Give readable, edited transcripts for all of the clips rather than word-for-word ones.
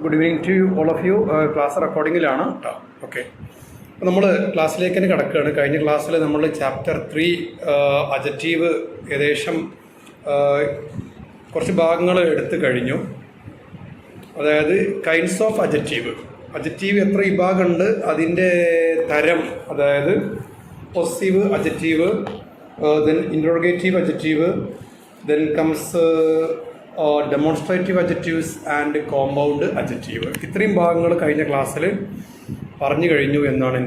Good evening to all of you. Class റെക്കോർഡിങ്ങിലാണ് കേട്ടോ. Okay, അപ്പോൾ നമ്മൾ ക്ലാസ്സിലേക്ക് തന്നെ കിടക്കുകയാണ്. കഴിഞ്ഞ ക്ലാസ്സിൽ നമ്മൾ ചാപ്റ്റർ 3 അഡ്ജക്റ്റീവ് ഏകദേശം കുറച്ച് ഭാഗങ്ങൾ എടുത്തു കഴിഞ്ഞു. അതായത് കൈൻഡ്സ് ഓഫ് അഡ്ജക്റ്റീവ് എത്ര വിഭാഗമുണ്ട്, അതിൻ്റെ തരം, അതായത് possessive adjective, then interrogative adjective, then comes demonstrative adjectives and compound adjective. ഇത്രയും ഭാഗങ്ങൾ കഴിഞ്ഞ ക്ലാസ്സിൽ പറഞ്ഞു കഴിഞ്ഞു എന്നാണ്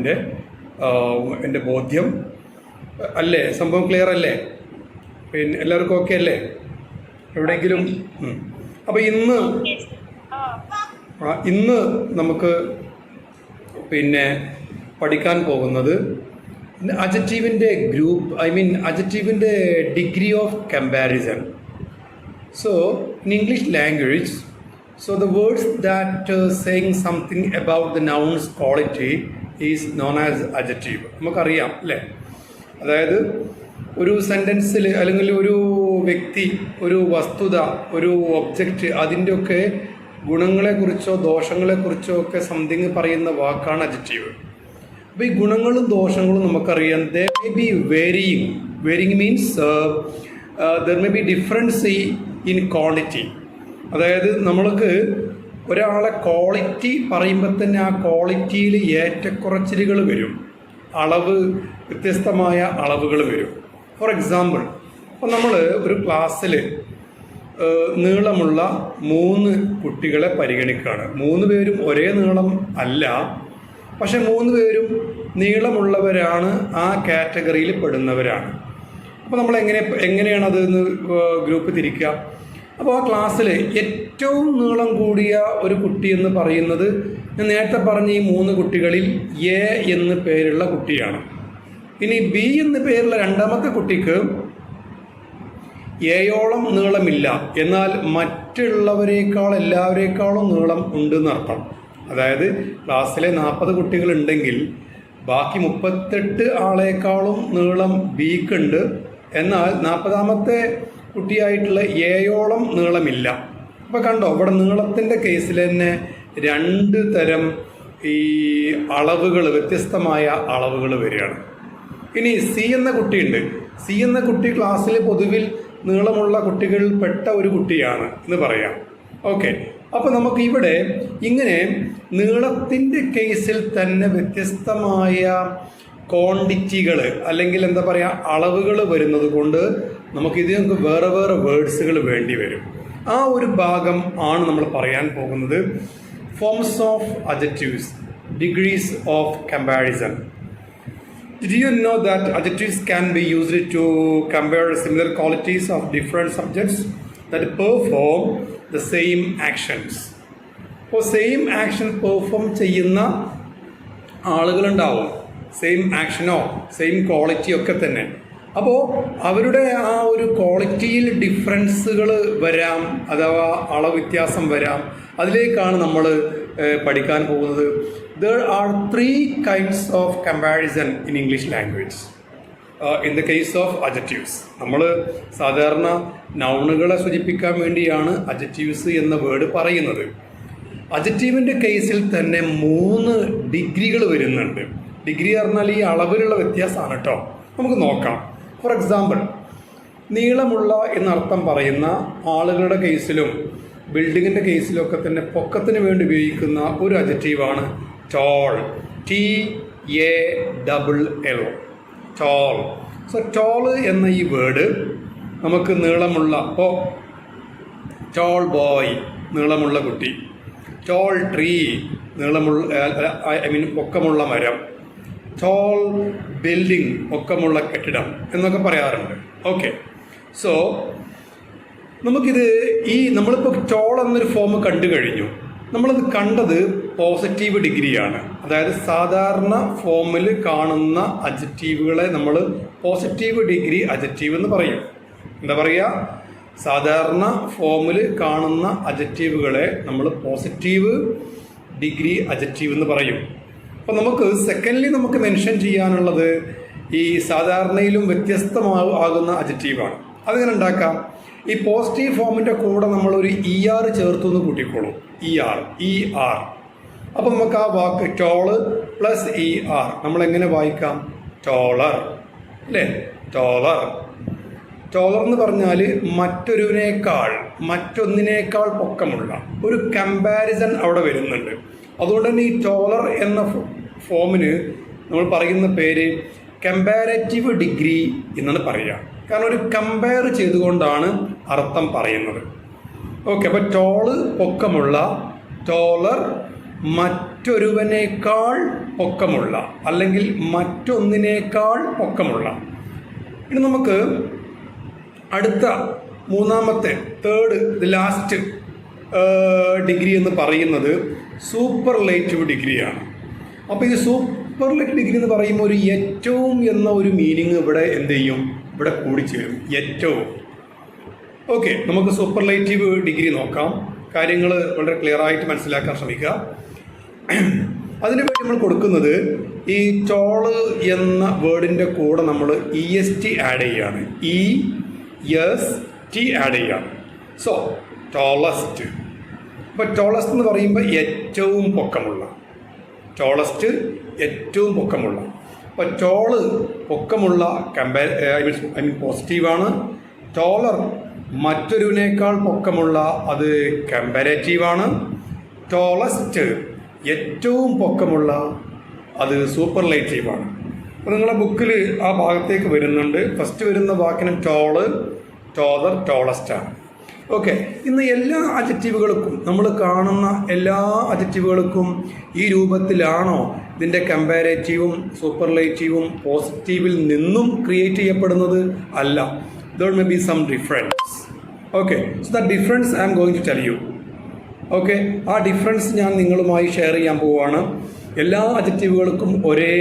എൻ്റെ ബോധ്യം. അല്ലേ? സംഭവം ക്ലിയർ അല്ലേ? പിന്നെ എല്ലാവർക്കും ഓക്കെ അല്ലേ? എവിടെയെങ്കിലും അപ്പോൾ ഇന്ന് നമുക്ക് പിന്നെ പഠിക്കാൻ പോകുന്നത് അഡ്ജക്റ്റീവിൻ്റെ ഗ്രൂപ്പ്, അഡ്ജക്റ്റീവിൻ്റെ degree of comparison. So, in English language, the words that saying something about the noun's quality is known as adjective. നമുക്കറിയാം അല്ലേ? അതായത് ഒരു സെൻറ്റൻസിൽ അല്ലെങ്കിൽ ഒരു വ്യക്തി, ഒരു വസ്തുത, ഒരു ഒബ്ജക്റ്റ്, അതിൻ്റെയൊക്കെ ഗുണങ്ങളെക്കുറിച്ചോ ദോഷങ്ങളെക്കുറിച്ചോ ഒക്കെ സംതിങ് പറയുന്ന വാക്കാണ് അഡ്ജക്റ്റീവ്. അപ്പോൾ ഈ ഗുണങ്ങളും ദോഷങ്ങളും നമുക്കറിയാം. They may be varying means there may be difference in quality. അതായത് നമ്മൾക്ക് ഒരാളെ ക്വാളിറ്റി പറയുമ്പോൾ തന്നെ ആ ക്വാളിറ്റിയിൽ ഏറ്റക്കുറച്ചിലുകൾ വരും, വ്യത്യസ്തമായ അളവുകൾ വരും. ഫോർ എക്സാമ്പിൾ, അപ്പോൾ നമ്മൾ ഒരു ക്ലാസ്സിൽ നീളമുള്ള 3 കുട്ടികളെ പരിഗണിക്കുകയാണ്. 3 പേരും ഒരേ നീളം അല്ല, പക്ഷെ 3 പേരും നീളമുള്ളവരാണ്, ആ കാറ്റഗറിയിൽ പെടുന്നവരാണ്. അപ്പോൾ നമ്മൾ എങ്ങനെയാണ് അത് ഗ്രൂപ്പ് തിരിക്കുക? അപ്പോൾ ആ ക്ലാസ്സിൽ ഏറ്റവും നീളം കൂടിയ ഒരു കുട്ടി എന്ന് പറയുന്നത്, ഞാൻ നേരത്തെ പറഞ്ഞ ഈ 3 കുട്ടികളിൽ എ എന്ന് പേരുള്ള കുട്ടിയാണ്. ഇനി ബി എന്ന് പേരുള്ള രണ്ടാമത്തെ കുട്ടിക്ക് എയോളം നീളമില്ല, എന്നാൽ മറ്റുള്ളവരെക്കാൾ എല്ലാവരേക്കാളും നീളം ഉണ്ടെന്ന് അർത്ഥം. അതായത് ക്ലാസ്സിലെ 40 കുട്ടികളുണ്ടെങ്കിൽ ബാക്കി 38 ആളേക്കാളും നീളം ബിക്കുണ്ട്, എന്നാൽ 40ാമത്തെ കുട്ടിയായിട്ടുള്ള എയോളം നീളമില്ല. അപ്പോൾ കണ്ടോ, ഇവിടെ നീളത്തിൻ്റെ കേസിൽ തന്നെ 2 തരം ഈ അളവുകൾ, വ്യത്യസ്തമായ അളവുകൾ വരികയാണ്. ഇനി സി എന്ന കുട്ടിയുണ്ട്. സി എന്ന കുട്ടി ക്ലാസ്സിൽ പൊതുവിൽ നീളമുള്ള കുട്ടികളിൽ പെട്ട ഒരു കുട്ടിയാണ് എന്ന് പറയാം. ഓക്കെ, അപ്പോൾ നമുക്ക് ഇവിടെ ഇങ്ങനെ നീളത്തിൻ്റെ കേസിൽ തന്നെ വ്യത്യസ്തമായ ക്വാണ്ടിറ്റികൾ അല്ലെങ്കിൽ എന്താ പറയുക, അളവുകൾ വരുന്നത് കൊണ്ട് നമുക്കിതിനൊക്കെ വേറെ വേറെ വേർഡ്സുകൾ വേണ്ടി വരും. ആ ഒരു ഭാഗം ആണ് നമ്മൾ പറയാൻ പോകുന്നത്. Forms of adjectives, degrees of comparison. Did you know that adjectives can be used to compare similar qualities of different subjects that perform the same actions? അപ്പോൾ സെയിം ആക്ഷൻ പെർഫോം ചെയ്യുന്ന ആളുകളുണ്ടാവും, സെയിം ആക്ഷനോ സെയിം ക്വാളിറ്റിയോ ഒക്കെ തന്നെ. അപ്പോൾ അവരുടെ ആ ഒരു ക്വാളിറ്റിയിൽ ഡിഫറൻസുകൾ വരാം, അഥവാ അളവ് വ്യത്യാസം വരാം. അതിലേക്കാണ് നമ്മൾ പഠിക്കാൻ പോകുന്നത്. There are 3 kinds of comparison in English language. In the case of adjectives, നമ്മൾ സാധാരണ നൗണുകളെ സൂചിപ്പിക്കാൻ വേണ്ടിയാണ് അഡ്ജക്റ്റീവ്സ് എന്ന വേർഡ് പറയുന്നത്. അഡ്ജക്റ്റീവിൻ്റെ കേസിൽ തന്നെ 3 ഡിഗ്രികൾ വരുന്നുണ്ട്. ഡിഗ്രി പറഞ്ഞാൽ ഈ അളവിലുള്ള വ്യത്യാസമാണ് കേട്ടോ. നമുക്ക് നോക്കാം. ഫോർ എക്സാമ്പിൾ, നീളമുള്ള എന്നർത്ഥം പറയുന്ന ആളുകളുടെ കേസിലും ബിൽഡിങ്ങിൻ്റെ കേസിലൊക്കെ തന്നെ പൊക്കത്തിന് വേണ്ടി ഉപയോഗിക്കുന്ന ഒരു അഡ്ജക്റ്റീവാണ് tall. TALL, tall. So tall എന്ന ഈ വേർഡ് നമുക്ക് നീളമുള്ള, അപ്പോൾ ടോൾ ബോയ് നീളമുള്ള കുട്ടി, ടോൾ ട്രീ നീളമുള്ള പൊക്കമുള്ള മരം, ടോൾ ബിൽഡിംഗ് പൊക്കമുള്ള കെട്ടിടം എന്നൊക്കെ പറയാറുണ്ട്. ഓക്കെ, സോ നമുക്കിത് നമ്മളിപ്പോൾ ടോൾ എന്നൊരു ഫോം കണ്ടു കഴിഞ്ഞു. നമ്മളത് കണ്ടത് പോസിറ്റീവ് ഡിഗ്രിയാണ്. അതായത് സാധാരണ ഫോമിൽ കാണുന്ന അഡ്ജക്റ്റീവുകളെ നമ്മൾ പോസിറ്റീവ് ഡിഗ്രി അഡ്ജക്റ്റീവ് എന്ന് പറയും. എന്താ പറയുക? സാധാരണ ഫോമിൽ കാണുന്ന അഡ്ജക്റ്റീവുകളെ നമ്മൾ പോസിറ്റീവ് ഡിഗ്രി അഡ്ജക്റ്റീവ് എന്ന് പറയും. അപ്പോൾ നമുക്ക് മെൻഷൻ ചെയ്യാനുള്ളത് ഈ സാധാരണയിലും വ്യത്യസ്തമാകുന്ന അഡ്ജക്റ്റീവാണ്. അതെങ്ങനെ ഉണ്ടാക്കാം? ഈ പോസിറ്റീവ് ഫോമിൻ്റെ കൂടെ നമ്മളൊരു ER ചേർത്തു എന്ന് കൂട്ടിക്കോളൂ. ER. അപ്പം നമുക്ക് ആ വാക്ക് ടോള് പ്ലസ് ER നമ്മളെങ്ങനെ വായിക്കാം? ടോളർ അല്ലേ? ടോളർ എന്ന് പറഞ്ഞാൽ മറ്റൊന്നിനേക്കാൾ പൊക്കമുള്ള ഒരു കമ്പാരിസൺ അവിടെ വരുന്നുണ്ട്. അതുകൊണ്ട് തന്നെ ഈ ടോളർ എന്ന ഫോമിന് നമ്മൾ പറയുന്ന പേര് കമ്പാരറ്റീവ് ഡിഗ്രി എന്നാണ് പറയുക. കാരണം ഒരു കമ്പയർ ചെയ്തുകൊണ്ടാണ് അർത്ഥം പറയുന്നത്. ഓക്കെ, അപ്പോൾ പൊക്കമുള്ള, ടോളർ മറ്റൊരുവനേക്കാൾ പൊക്കമുള്ള അല്ലെങ്കിൽ മറ്റൊന്നിനേക്കാൾ പൊക്കമുള്ള. ഇനി നമുക്ക് അടുത്ത മൂന്നാമത്തെ ലാസ്റ്റ് ഡിഗ്രി എന്ന് പറയുന്നത് സൂപ്പർലേറ്റീവ് ഡിഗ്രിയാണ്. അപ്പോൾ ഈ സൂപ്പർലേറ്റീവ് ഡിഗ്രി എന്ന് പറയുമ്പോൾ ഒരു ഏറ്റവും എന്ന ഒരു മീനിങ് ഇവിടെ എന്ത് ചെയ്യും? ഇവിടെ കൂടിച്ചേരും, ഏറ്റവും. ഓക്കെ, നമുക്ക് സൂപ്പർലേറ്റീവ് ഡിഗ്രി നോക്കാം. കാര്യങ്ങൾ വളരെ ക്ലിയർ ആയിട്ട് മനസ്സിലാക്കാൻ ശ്രമിക്കുക. അതിനുവേണ്ടി നമ്മൾ കൊടുക്കുന്നത് ഈ ടോള് എന്ന വേർഡിൻ്റെ കൂടെ നമ്മൾ EST ആഡ് ചെയ്യുകയാണ്. EST ആഡ് ചെയ്യുകയാണ്. So tallest. അപ്പോൾ ടോളസ്റ്റ് എന്ന് പറയുമ്പോൾ ഏറ്റവും പൊക്കമുള്ള. അപ്പോൾ ടോള് പൊക്കമുള്ള പോസിറ്റീവാണ്. ടോളർ മറ്റൊരുവിനേക്കാൾ പൊക്കമുള്ള, അത് കമ്പാരറ്റീവാണ്. ടോളസ്റ്റ് ഏറ്റവും പൊക്കമുള്ള, അത് സൂപ്പർലേറ്റീവാണ്. അപ്പോൾ നിങ്ങളുടെ ബുക്കിൽ ആ ഭാഗത്തേക്ക് വരുന്നുണ്ട്. ഫസ്റ്റ് വരുന്ന വാക്കിന് ടോള്, ടോളർ, ടോളസ്റ്റാണ്. ഓക്കെ, ഇന്ന് എല്ലാ അഡ്ജക്റ്റീവുകൾക്കും, നമ്മൾ കാണുന്ന എല്ലാ അഡ്ജക്റ്റീവുകൾക്കും ഈ രൂപത്തിലാണോ ഇതിൻ്റെ കമ്പാരേറ്റീവും സൂപ്പർലേറ്റീവും പോസിറ്റീവിൽ നിന്നും ക്രിയേറ്റ് ചെയ്യപ്പെടുന്നത്? അല്ല. there may be some difference. Okay, so that difference I am going to tell you. Okay, ആ ഡിഫറൻസ് ഞാൻ നിങ്ങളുമായി ഷെയർ ചെയ്യാൻ പോവുകയാണ്. എല്ലാ അഡ്ജക്റ്റീവുകൾക്കും ഒരേ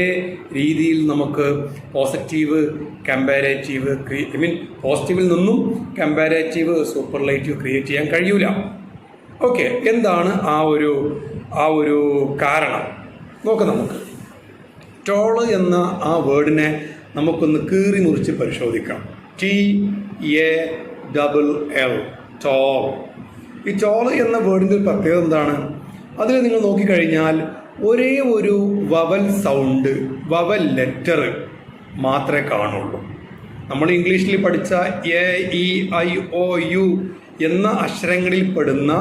രീതിയിൽ നമുക്ക് പോസിറ്റീവ്, കമ്പാരേറ്റീവ് പോസിറ്റീവിൽ നിന്നും കമ്പാരേറ്റീവ്, സൂപ്പർലേറ്റീവ് ക്രിയേറ്റ് ചെയ്യാൻ കഴിയൂല. ഓക്കെ, എന്താണ് ആ ഒരു കാരണം? നോക്കാം. നമുക്ക് ടോള് എന്ന ആ വേർഡിനെ നമുക്കൊന്ന് കീറി മുറിച്ച് പരിശോധിക്കാം. TALL, toll. ഈ ടോൾ എന്ന വേർഡിൻ്റെ ഒരു പ്രത്യേകത എന്താണ്? അതിൽ നിങ്ങൾ നോക്കിക്കഴിഞ്ഞാൽ ഒരേ ഒരു വവൽ ലെറ്റർ മാത്രമേ കാണുള്ളൂ. നമ്മൾ ഇംഗ്ലീഷിൽ പഠിച്ച AEIOU എന്ന അക്ഷരങ്ങളിൽ പെടുന്ന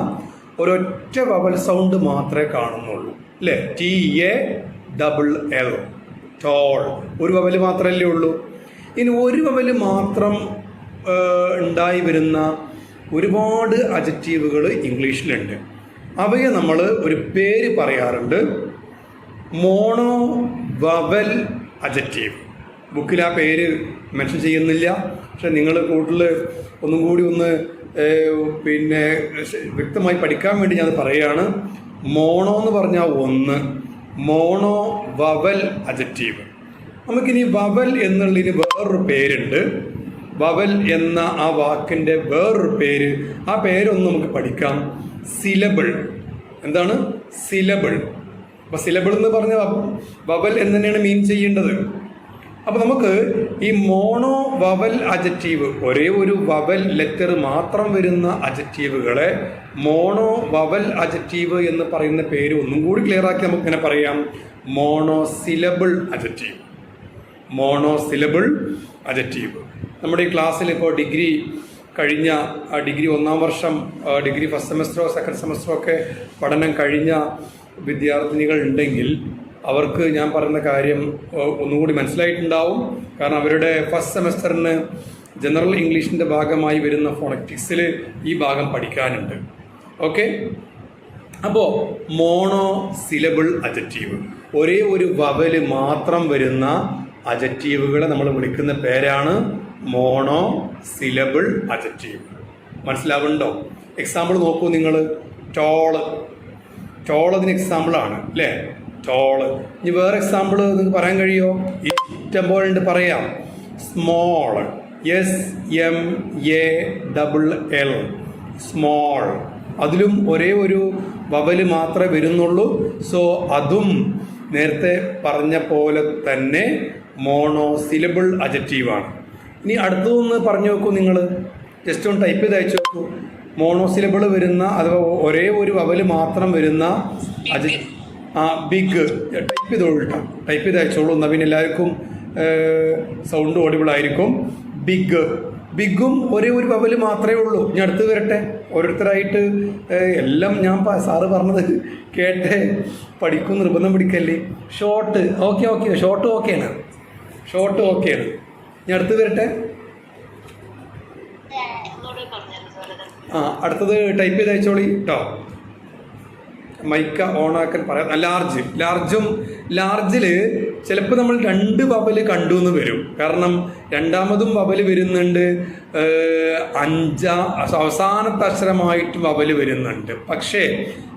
ഒരൊറ്റ വവൽ സൗണ്ട് മാത്രമേ കാണുന്നുള്ളൂ അല്ലേ? TALL, toll. ഒരു വവൽ മാത്രമല്ലേ ഉള്ളൂ. ഇനി ഒരു വവൽ മാത്രം ഉണ്ടായി വരുന്ന ഒരുപാട് അഡ്ജക്റ്റീവുകൾ ഇംഗ്ലീഷിലുണ്ട്. അവയെ നമ്മൾ ഒരു പേര് പറയാറുണ്ട്, മോണോ വവൽ അഡ്ജക്റ്റീവ്. ബുക്കിൽ ആ പേര് മെൻഷൻ ചെയ്യുന്നില്ല. പക്ഷെ നിങ്ങൾ കൂടുതൽ ഒന്നും കൂടി വ്യക്തമായി പഠിക്കാൻ വേണ്ടി ഞാൻ പറയുകയാണ്. മോണോ എന്ന് പറഞ്ഞാൽ ഒന്ന്, മോണോ വവൽ അഡ്ജക്റ്റീവ്. നമുക്കിനി വവൽ എന്നുള്ളതിന് വേറൊരു പേരുണ്ട്. വവൽ എന്ന ആ വാക്കിൻ്റെ വേറൊരു പേര്, ആ പേരൊന്ന് നമുക്ക് പഠിക്കാം. സിലബിൾ. എന്താണ്? സിലബിൾ. അപ്പോൾ സിലബിൾ എന്ന് പറഞ്ഞ വവൽ എന്ന് തന്നെയാണ് മീൻ ചെയ്യേണ്ടത്. അപ്പോൾ നമുക്ക് ഈ മോണോ വവൽ അഡ്ജക്റ്റീവ്, ഒരേ ഒരു വവൽ ലെറ്റർ മാത്രം വരുന്ന അഡ്ജക്റ്റീവുകളെ മോണോ വവൽ അഡ്ജക്റ്റീവ് എന്ന് പറയുന്ന പേര് ഒന്നും കൂടി ക്ലിയർ ആക്കി നമുക്ക് ഇങ്ങനെ പറയാം, മോണോസിലബിൾ അഡ്ജക്റ്റീവ്. മോണോസിലബിൾ അഡ്ജക്റ്റീവ്. നമ്മുടെ ഈ ക്ലാസ്സിൽ ഇപ്പോൾ ഡിഗ്രി കഴിഞ്ഞ ഡിഗ്രി 1-ാം വർഷം, ഡിഗ്രി ഫസ്റ്റ് സെമസ്റ്ററോ സെക്കൻഡ് സെമസ്റ്ററോ ഒക്കെ പഠനം കഴിഞ്ഞ വിദ്യാർത്ഥിനികൾ ഉണ്ടെങ്കിൽ അവർക്ക് ഞാൻ പറയുന്ന കാര്യം ഒന്നുകൂടി മനസ്സിലായിട്ടുണ്ടാവും. കാരണം അവരുടെ ഫസ്റ്റ് സെമസ്റ്ററിന് ജനറൽ ഇംഗ്ലീഷിൻ്റെ ഭാഗമായി വരുന്ന ഫോണറ്റിക്സിൽ ഈ ഭാഗം പഠിക്കാനുണ്ട്. ഓക്കെ, അപ്പോൾ മോണോ സിലബിൾ അഡ്ജക്റ്റീവ്, ഒരേ ഒരു വവല് മാത്രം വരുന്ന അഡ്ജക്റ്റീവുകളെ നമ്മൾ വിളിക്കുന്ന പേരാണ് മോണോ സിലബിൾ അഡ്ജക്റ്റീവ്. മനസ്സിലാവുന്നുണ്ടോ? എക്സാമ്പിൾ നോക്കൂ നിങ്ങൾ. ടോൾ അതിന് എക്സാമ്പിളാണ് അല്ലേ? ടോള്. ഇനി വേറെ എക്സാമ്പിൾ നിങ്ങൾക്ക് പറയാൻ കഴിയുമോ? ഇഷ്ടം പോലെ ഉണ്ട്, പറയാം. Small, SMALL, small. അതിലും ഒരേ ഒരു വവല് മാത്രമേ വരുന്നുള്ളൂ. സോ അതും നേരത്തെ പറഞ്ഞ പോലെ തന്നെ മോണോസിലബിൾ അഡ്ജക്റ്റീവാണ്. ഇനി അടുത്തതൊന്ന് പറഞ്ഞു നോക്കൂ നിങ്ങൾ. ജസ്റ്റ് ഒന്ന് ടൈപ്പ് ചെയ്ത് അയച്ചു നോക്കൂ. മോണോസിലബിൾ വരുന്ന അഥവാ ഒരേ ഒരു വവല് മാത്രം വരുന്ന ബിഗ് ടൈപ്പ് ചെയ്തോളൂ കേട്ടോ. ടൈപ്പ് ചെയ്ത് അയച്ചോളൂ. എന്നാൽ പിന്നെ എല്ലാവർക്കും സൗണ്ട് ഓഡിബിൾ ആയിരിക്കും. ബിഗും ഒരേ ഒരു വവല് മാത്രമേ ഉള്ളൂ. ഞാൻ അടുത്ത് വരട്ടെ. ഓരോരുത്തരായിട്ട് എല്ലാം ഞാൻ സാറ് പറഞ്ഞത് കേട്ടെ പഠിക്കും, നിർബന്ധം പിടിക്കല്ലേ. ഷോർട്ട് ഓക്കെ ഷോർട്ട് ഓക്കെയാണ്. ഞാൻ അടുത്ത് വരട്ടെ. അടുത്തത് ടൈപ്പ് ചെയ്ത് അയച്ചോളി കേട്ടോ. മൈക്ക ഓണാക്കാൻ പറയാം. ലാർജിൽ ചിലപ്പോൾ നമ്മൾ 2 വവല് കണ്ടു എന്ന് വരും. കാരണം രണ്ടാമതും വവല് വരുന്നുണ്ട്, അവസാനത്തെ അക്ഷരമായിട്ട് വവല് വരുന്നുണ്ട്. പക്ഷേ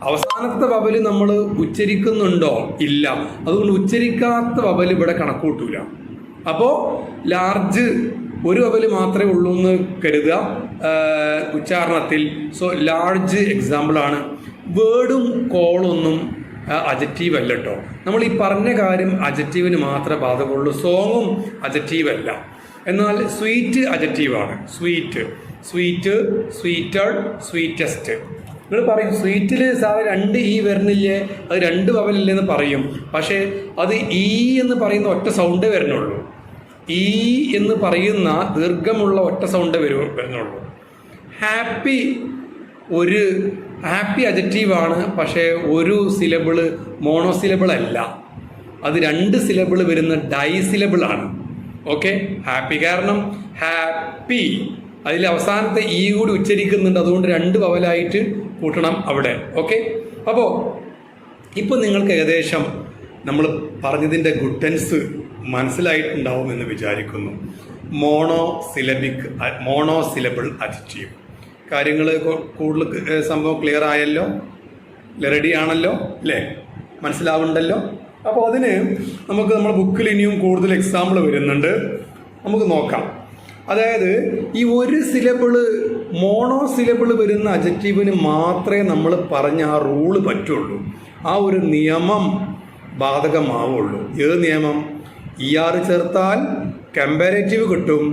അവസാനത്തെ വവല് നമ്മൾ ഉച്ചരിക്കുന്നുണ്ടോ? ഇല്ല. അതുകൊണ്ട് ഉച്ചരിക്കാത്ത വവല് ഇവിടെ കണക്കൂട്ടൂല. അപ്പോൾ ലാർജ് ഒരു വവല് മാത്രമേ ഉള്ളൂ എന്ന് കരുതുക ഉച്ചാരണത്തിൽ. സോ ലാർജ് എക്സാമ്പിളാണ്. വേർഡും കോളൊന്നും അജക്റ്റീവ് അല്ല കേട്ടോ. നമ്മൾ ഈ പറഞ്ഞ കാര്യം അജക്റ്റീവിന് മാത്രമേ ബാധകമുള്ളൂ. സോങ്ങും അജക്റ്റീവ് അല്ല. എന്നാൽ സ്വീറ്റ് അജക്റ്റീവാണ്. സ്വീറ്റഡ്, സ്വീറ്റസ്റ്റ്. നിങ്ങൾ പറയും സ്വീറ്റിൽ സാറ് 2 ഈ വരുന്നില്ലേ, അത് 2 വവലില്ലെന്ന് പറയും. പക്ഷേ അത് ഈ എന്ന് പറയുന്ന ഒറ്റ സൗണ്ടേ വരുന്നുള്ളൂ. ഈ എന്ന് പറയുന്ന ദീർഘമുള്ള ഒറ്റ സൗണ്ടേ വരുന്നുള്ളൂ. ഹാപ്പി അജക്റ്റീവാണ്. പക്ഷേ ഒരു സിലബിള് മോണോസിലബിൾ അല്ല. അത് 2 സിലബിൾ വരുന്ന ഡൈസിലബിളാണ്. Okay, happy. കാരണം ഹാപ്പി അതിൽ അവസാനത്തെ ഈ കൂടി ഉച്ചരിക്കുന്നുണ്ട്. അതുകൊണ്ട് 2 വവലായിട്ട് കൂട്ടണം അവിടെ. ഓക്കെ, അപ്പോൾ ഇപ്പോൾ നിങ്ങൾക്ക് ഏകദേശം നമ്മൾ പറഞ്ഞതിൻ്റെ ഗുഡൻസ് മനസ്സിലായിട്ടുണ്ടാവും എന്ന് വിചാരിക്കുന്നു. മോണോസിലബിൾ അജക്റ്റീവ് കാര്യങ്ങൾ കൂടുതൽ സംഭവം ക്ലിയർ ആയല്ലോ, റെഡി ആണല്ലോ അല്ലേ, മനസ്സിലാവുന്നുണ്ടല്ലോ. അപ്പോൾ അതിന് നമുക്ക് നമ്മുടെ ബുക്കിൽ ഇനിയും കൂടുതൽ എക്സാമ്പിൾ വരുന്നുണ്ട്, നമുക്ക് നോക്കാം. അതായത് ഈ ഒരു സിലബിള് മോണോസിലബിൾ വരുന്ന അജക്റ്റീവിന് മാത്രമേ നമ്മൾ പറഞ്ഞ ആ റൂള് പറ്റുള്ളൂ, ആ ഒരു നിയമം ബാധകമാവുള്ളൂ. ഏത് നിയമം? ER ചേർത്താൽ കമ്പാരേറ്റീവ് കിട്ടും,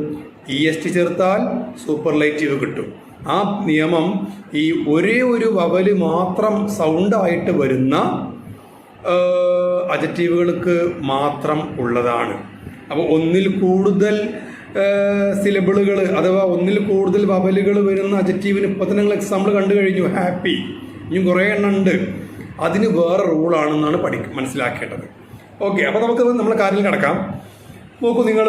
EST ചേർത്താൽ സൂപ്പർലൈറ്റീവ് കിട്ടും. ആ നിയമം ഈ ഒരേ ഒരു വവല് മാത്രം സൗണ്ടായിട്ട് വരുന്ന അജക്റ്റീവുകൾക്ക് മാത്രം ഉള്ളതാണ്. അപ്പോൾ ഒന്നിൽ കൂടുതൽ സിലബിളുകൾ അഥവാ ഒന്നിൽ കൂടുതൽ വവലുകൾ വരുന്ന അജക്റ്റീവിന് ഇപ്പം തന്നെ നിങ്ങൾ എക്സാമ്പിൾ കണ്ടു കഴിഞ്ഞു. ഹാപ്പി, ഇനിയും കുറേ എണ്ണം ഉണ്ട്. അതിന് വേറെ റൂളാണെന്നാണ് മനസ്സിലാക്കേണ്ടത്. ഓക്കെ, അപ്പോൾ നമുക്ക് നമ്മളെ കാര്യത്തിൽ കിടക്കാം. നോക്കൂ, നിങ്ങൾ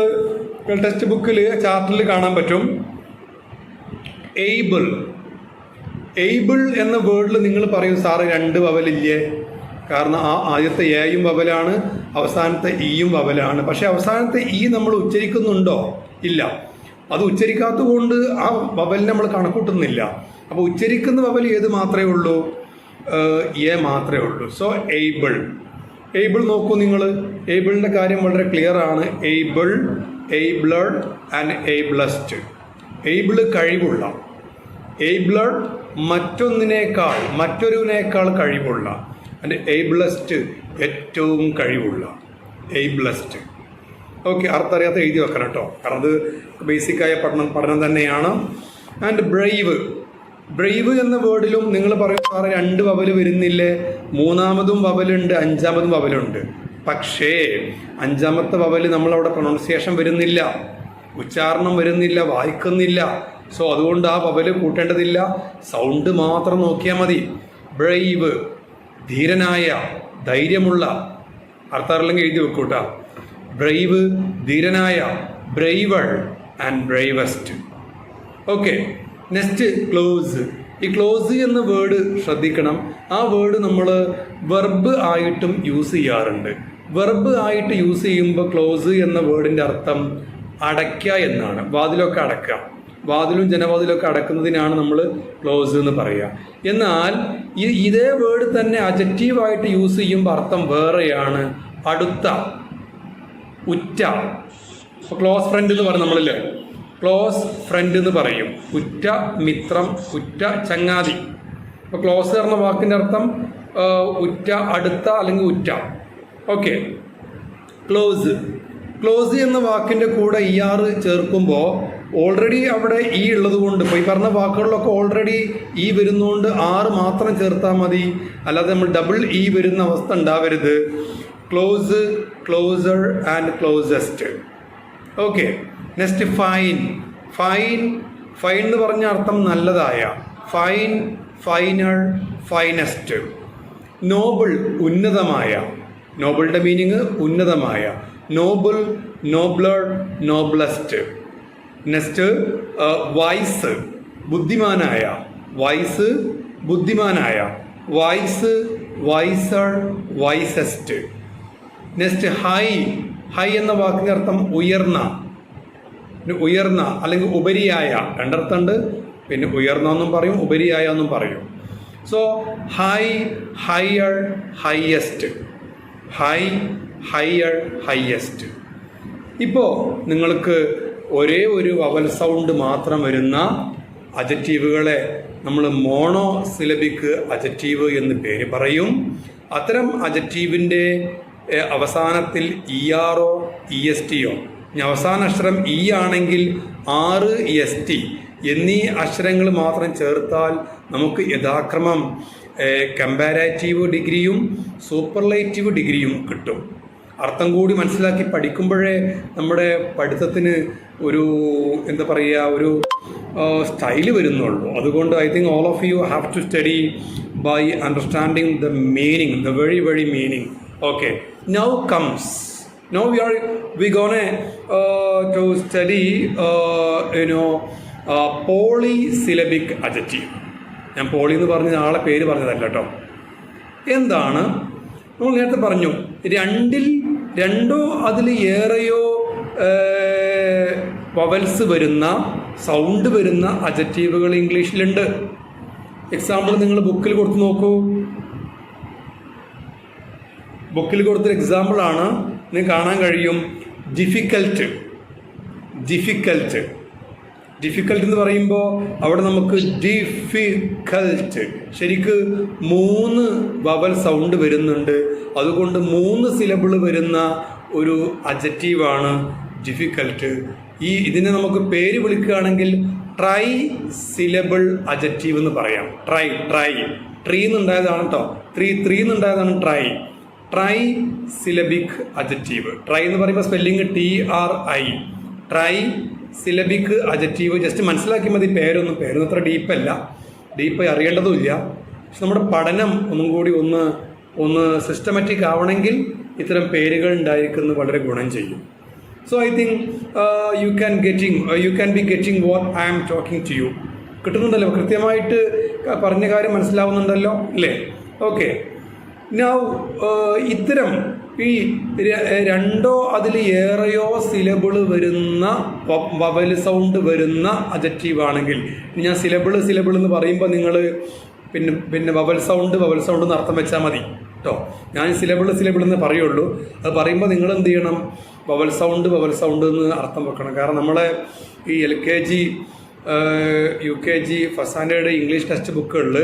ടെക്സ്റ്റ് ബുക്കിൽ ചാർട്ടിൽ കാണാൻ പറ്റും ഏബിൾ എന്ന വേർഡിൽ നിങ്ങൾ പറയും സാറ് 2 വവലില്ലേ? കാരണം ആ ആദ്യത്തെ എയും വവലാണ്, അവസാനത്തെ ഇയും വവലാണ്. പക്ഷെ അവസാനത്തെ ഇ നമ്മൾ ഉച്ചരിക്കുന്നുണ്ടോ? ഇല്ല. അത് ഉച്ചരിക്കാത്തത് കൊണ്ട് ആ വവലിനെ നമ്മൾ കണക്കൂട്ടുന്നില്ല. അപ്പോൾ ഉച്ചരിക്കുന്ന വവൽ ഏത് മാത്രമേ ഉള്ളൂ? എ മാത്രമേ ഉള്ളൂ. സോ ഏബിൾ നോക്കൂ നിങ്ങൾ. ഏബിളിൻ്റെ കാര്യം വളരെ ക്ലിയർ ആണ്. Abled and ablest. ഏബിള് കഴിവുള്ള, ഏബിൾഡ് മറ്റൊരുവിനേക്കാൾ കഴിവുള്ള, ആൻഡ് ഏബിളസ്റ്റ് ഏറ്റവും കഴിവുള്ള. ഏബിളസ്റ്റ്. ഓക്കെ, അർത്ഥം അറിയാത്ത എഴുതി വെക്കണം കേട്ടോ, കാരണം അത് ബേസിക്കായ പഠനം തന്നെയാണ്. ആൻഡ് ബ്രേവ് എന്ന വേർഡിലും നിങ്ങൾ പറയും സാറേ 2 വവല് വരുന്നില്ലേ? 3-മതും വവലുണ്ട്, 5-മതും വവലുണ്ട്. പക്ഷേ 5-മത്തെ വവല് നമ്മളവിടെ പ്രൊണൗൺസിയേഷൻ വരുന്നില്ല, ഉച്ചാരണം വരുന്നില്ല, വായിക്കുന്നില്ല. സോ അതുകൊണ്ട് ആ വവല് കൂട്ടേണ്ടതില്ല, സൗണ്ട് മാത്രം നോക്കിയാൽ മതി. ബ്രേവ്, ധീരനായ, ധൈര്യമുള്ള. അർത്ഥമല്ലെങ്കിൽ എഴുതി വെക്കൂട്ടാ. ബ്രേവ്, ധീരനായ. Braver and bravest. Okay, next close. ഈ ക്ലോസ് എന്ന വേർഡ് ശ്രദ്ധിക്കണം. ആ വേർഡ് നമ്മൾ വെർബ് ആയിട്ടും യൂസ് ചെയ്യാറുണ്ട്. വെർബ് ആയിട്ട് യൂസ് ചെയ്യുമ്പോൾ ക്ലോസ് എന്ന വേർഡിൻ്റെ അർത്ഥം അടയ്ക്കുക എന്നാണ്. വാതിലൊക്കെ അടയ്ക്കുക, വാതിലും ജനവാതിലൊക്കെ അടക്കുന്നതിനാണ് നമ്മൾ ക്ലോസ് എന്ന് പറയുക. എന്നാൽ ഇതേ വേർഡ് തന്നെ അജക്റ്റീവായിട്ട് യൂസ് ചെയ്യുമ്പോൾ അർത്ഥം വേറെയാണ്. അടുത്ത, ഉറ്റ. ഇപ്പോൾ ക്ലോസ് ഫ്രണ്ട് എന്ന് പറയും നമ്മളില്ലേ, ക്ലോസ് ഫ്രണ്ട് എന്ന് പറയും. ഉറ്റ മിത്രം, ഉറ്റ ചങ്ങാതി. അപ്പോൾ ക്ലോസ് പറഞ്ഞ വാക്കിൻ്റെ അർത്ഥം ഉറ്റ, അടുത്ത അല്ലെങ്കിൽ ഉറ്റ. ഓക്കെ, ക്ലോസ് എന്ന വാക്കിൻ്റെ കൂടെ ER ചേർക്കുമ്പോൾ ഓൾറെഡി അവിടെ ഈ ഉള്ളത് കൊണ്ട് ഇപ്പോൾ ഈ പറഞ്ഞ വാക്കുകളിലൊക്കെ ഓൾറെഡി ഈ വരുന്നതുകൊണ്ട് ആറ് മാത്രം ചേർത്താൽ മതി. അല്ലാതെ നമ്മൾ ഡബിൾ ഈ വരുന്ന അവസ്ഥ ഉണ്ടാവരുത്. Close, closer and closest. Okay. Next fine. Fine, fine എന്ന് പറഞ്ഞ അർത്ഥം നല്ലതായ. Fine, finer, finest. നോബിൾ, ഉന്നതമായ. നോബിളുടെ മീനിങ് ഉന്നതമായ. Noble, nobler, noblest. Next wise, ബുദ്ധിമാനായ. വൈസ്, ബുദ്ധിമാനായ. Wise, wiser, wisest. Next high. High എന്ന വാക്കിൻ്റെ അർത്ഥം ഉയർന്ന, ഉയർന്ന അല്ലെങ്കിൽ ഉപരിയായ. രണ്ടർത്ഥമുണ്ട്. പിന്നെ ഉയർന്ന എന്നും പറയും, ഉപരിയായ എന്നും പറയും. So high, higher, highest. High, higher, highest. ഇപ്പോൾ നിങ്ങൾക്ക് ഒരേ ഒരു വവൽ സൗണ്ട് മാത്രം വരുന്ന അജറ്റീവുകളെ നമ്മൾ മോണോ സിലബിക് അജറ്റീവ് എന്ന് പേര് പറയും. അത്തരം അജറ്റീവിൻ്റെ അവസാനത്തിൽ ERO ESTO, അവസാന അക്ഷരം E ആണെങ്കിൽ REST എന്നീ അക്ഷരങ്ങൾ മാത്രം ചേർത്താൽ നമുക്ക് യഥാക്രമം കമ്പാരാറ്റീവ് ഡിഗ്രിയും സൂപ്പർലേറ്റീവ് ഡിഗ്രിയും കിട്ടും. അർത്ഥം കൂടി മനസ്സിലാക്കി പഠിക്കുമ്പോഴേ നമ്മുടെ പഠിത്തത്തിന് ഒരു എന്താ പറയുക, ഒരു സ്റ്റൈല് വരുന്നുള്ളൂ. അതുകൊണ്ട് I think all of you have to study by understanding the meaning, the very very meaning. Okay, now comes, now we gonna to study polysyllabic adjective. ഞാൻ പോളി എന്ന് പറഞ്ഞ ആളെ പേര് പറഞ്ഞതല്ല കേട്ടോ. എന്താണ് നമ്മൾ നേരത്തെ പറഞ്ഞു, രണ്ടോ അതിൽ ഏറെയോ വവൽസ് വരുന്ന, സൗണ്ട് വരുന്ന അഡ്ജക്റ്റീവുകൾ ഇംഗ്ലീഷിലുണ്ട്. എക്സാമ്പിൾ നിങ്ങൾ ബുക്കിൽ കൊടുത്ത് നോക്കൂ. ബുക്കിൽ കൊടുത്തൊരു എക്സാമ്പിളാണ്, നിങ്ങൾക്ക് കാണാൻ കഴിയും. ഡിഫിക്കൽട്ട്. ഡിഫിക്കൽട്ട് ഡിഫിക്കൽട്ട് എന്ന് പറയുമ്പോൾ അവിടെ നമുക്ക് ഡിഫിക്കൽട്ട് ശരിക്ക് 3 വവൽ സൗണ്ട് വരുന്നുണ്ട്. അതുകൊണ്ട് 3 സിലബിൾ വരുന്ന ഒരു അഡ്ജക്റ്റീവാണ് ഡിഫിക്കൽട്ട്. ഇതിനെ നമുക്ക് പേര് വിളിക്കുകയാണെങ്കിൽ ട്രൈ സിലബിൾ അഡ്ജക്റ്റീവ് എന്ന് പറയാം. ട്രൈ ട്രീ എന്നുണ്ടായതാണ് കേട്ടോ. ത്രീ എന്നുണ്ടായതാണ് ട്രൈ സിലബിക് അഡ്ജക്റ്റീവ്. ട്രൈ എന്ന് പറയുമ്പോൾ spelling TRI. Trisyllabic adjective. Just മനസ്സിലാക്കി മതി. പേരൊന്നും അത്ര ഡീപ്പായി അറിയേണ്ടതുമില്ല. പക്ഷെ നമ്മുടെ പഠനം ഒന്നും കൂടി ഒന്ന് സിസ്റ്റമാറ്റിക് ആവണമെങ്കിൽ ഇത്തരം പേരുകൾ ഉണ്ടായിരിക്കുന്നത് വളരെ ഗുണം ചെയ്യും. So I think you can be getting what I am talking to you. കിട്ടുന്നുണ്ടല്ലോ, കൃത്യമായിട്ട് പറഞ്ഞ കാര്യം മനസ്സിലാവുന്നുണ്ടല്ലോ അല്ലേ? ഓക്കെ. നൗ ഇത്തരം ഈ 2 അതിൽ ഏറെയോ സിലബിൾ വരുന്ന, വവൽ സൗണ്ട് വരുന്ന അഡ്ജക്റ്റീവ് ആണെങ്കിൽ, ഞാൻ സിലബിൾ എന്ന് പറയുമ്പോൾ നിങ്ങൾ പിന്നെ വവൽ സൗണ്ട് എന്ന് അർത്ഥം വെച്ചാൽ മതി കേട്ടോ. ഞാൻ സിലബിൾ എന്ന് പറയുള്ളൂ. അത് പറയുമ്പോൾ നിങ്ങൾ എന്ത് ചെയ്യണം, വവൽ സൗണ്ട് എന്ന് അർത്ഥം വെക്കണം. കാരണം നമ്മളെ ഈ LKG UKG first standard English text ബുക്കുകളിൽ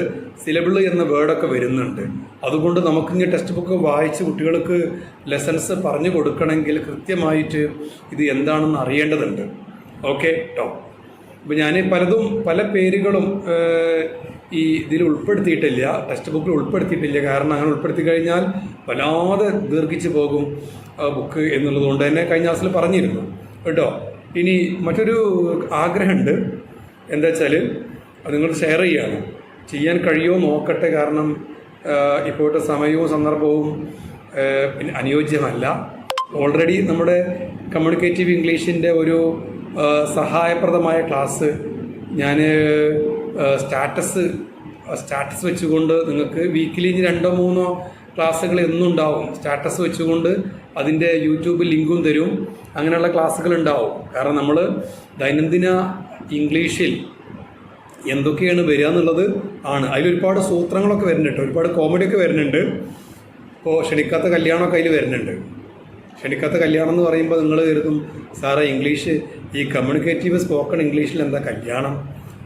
സിലബിൾ എന്ന വേർഡൊക്കെ വരുന്നുണ്ട്. അതുകൊണ്ട് നമുക്കിങ്ങനെ ടെക്സ്റ്റ് ബുക്ക് വായിച്ച് കുട്ടികൾക്ക് ലെസൺസ് പറഞ്ഞു കൊടുക്കണമെങ്കിൽ കൃത്യമായിട്ട് ഇത് എന്താണെന്ന് അറിയേണ്ടതുണ്ട്. ഓക്കെ കേട്ടോ. അപ്പോൾ ഞാൻ പല പേരുകളും ഇതിൽ ഉൾപ്പെടുത്തിയിട്ടില്ല, ടെക്സ്റ്റ് ബുക്കിൽ ഉൾപ്പെടുത്തിയിട്ടില്ല. കാരണം അങ്ങനെ ഉൾപ്പെടുത്തി കഴിഞ്ഞാൽ വല്ലാതെ ദീർഘിച്ചു പോകും ബുക്ക് എന്നുള്ളതുകൊണ്ട് തന്നെ കഴിഞ്ഞ ക്ലാസ്സിൽ പറഞ്ഞിരുന്നു കേട്ടോ. ഇനി മറ്റൊരു ആഗ്രഹമുണ്ട്, എന്താ വെച്ചാൽ അത് നിങ്ങൾ ഷെയർ ചെയ്യാൻ കഴിയുമോ നോക്കട്ടെ. കാരണം ഇപ്പോഴത്തെ സമയവും സന്ദർഭവും പിന്നെ അനുയോജ്യമല്ല. ഓൾറെഡി നമ്മുടെ കമ്മ്യൂണിക്കേറ്റീവ് ഇംഗ്ലീഷിൻ്റെ ഒരു സഹായപ്രദമായ ക്ലാസ് ഞാൻ സ്റ്റാറ്റസ് വെച്ചുകൊണ്ട് നിങ്ങൾക്ക് വീക്കിലി 2-3 ക്ലാസ്സുകൾ എന്നുണ്ടാവും. സ്റ്റാറ്റസ് വെച്ചുകൊണ്ട് അതിൻ്റെ യൂട്യൂബ് ലിങ്കും തരും. അങ്ങനെയുള്ള ക്ലാസ്സുകൾ ഉണ്ടാവും. കാരണം നമ്മൾ ദൈനംദിന ഇംഗ്ലീഷിൽ എന്തൊക്കെയാണ് വരിക എന്നുള്ളത് ആണ്. അതിലൊരുപാട് സൂത്രങ്ങളൊക്കെ വരുന്നുണ്ട്, ഒരുപാട് കോമഡിയൊക്കെ വരുന്നുണ്ട്. ഇപ്പോൾ ക്ഷണിക്കാത്ത കല്യാണമൊക്കെ അതിൽ വരുന്നുണ്ട്. ക്ഷണിക്കാത്ത കല്യാണം എന്ന് പറയുമ്പോൾ നിങ്ങൾ കരുതും, സാറേ ഇംഗ്ലീഷ് ഈ കമ്മ്യൂണിക്കേറ്റീവ് സ്പോക്കൺ ഇംഗ്ലീഷിൽ എന്താ കല്യാണം,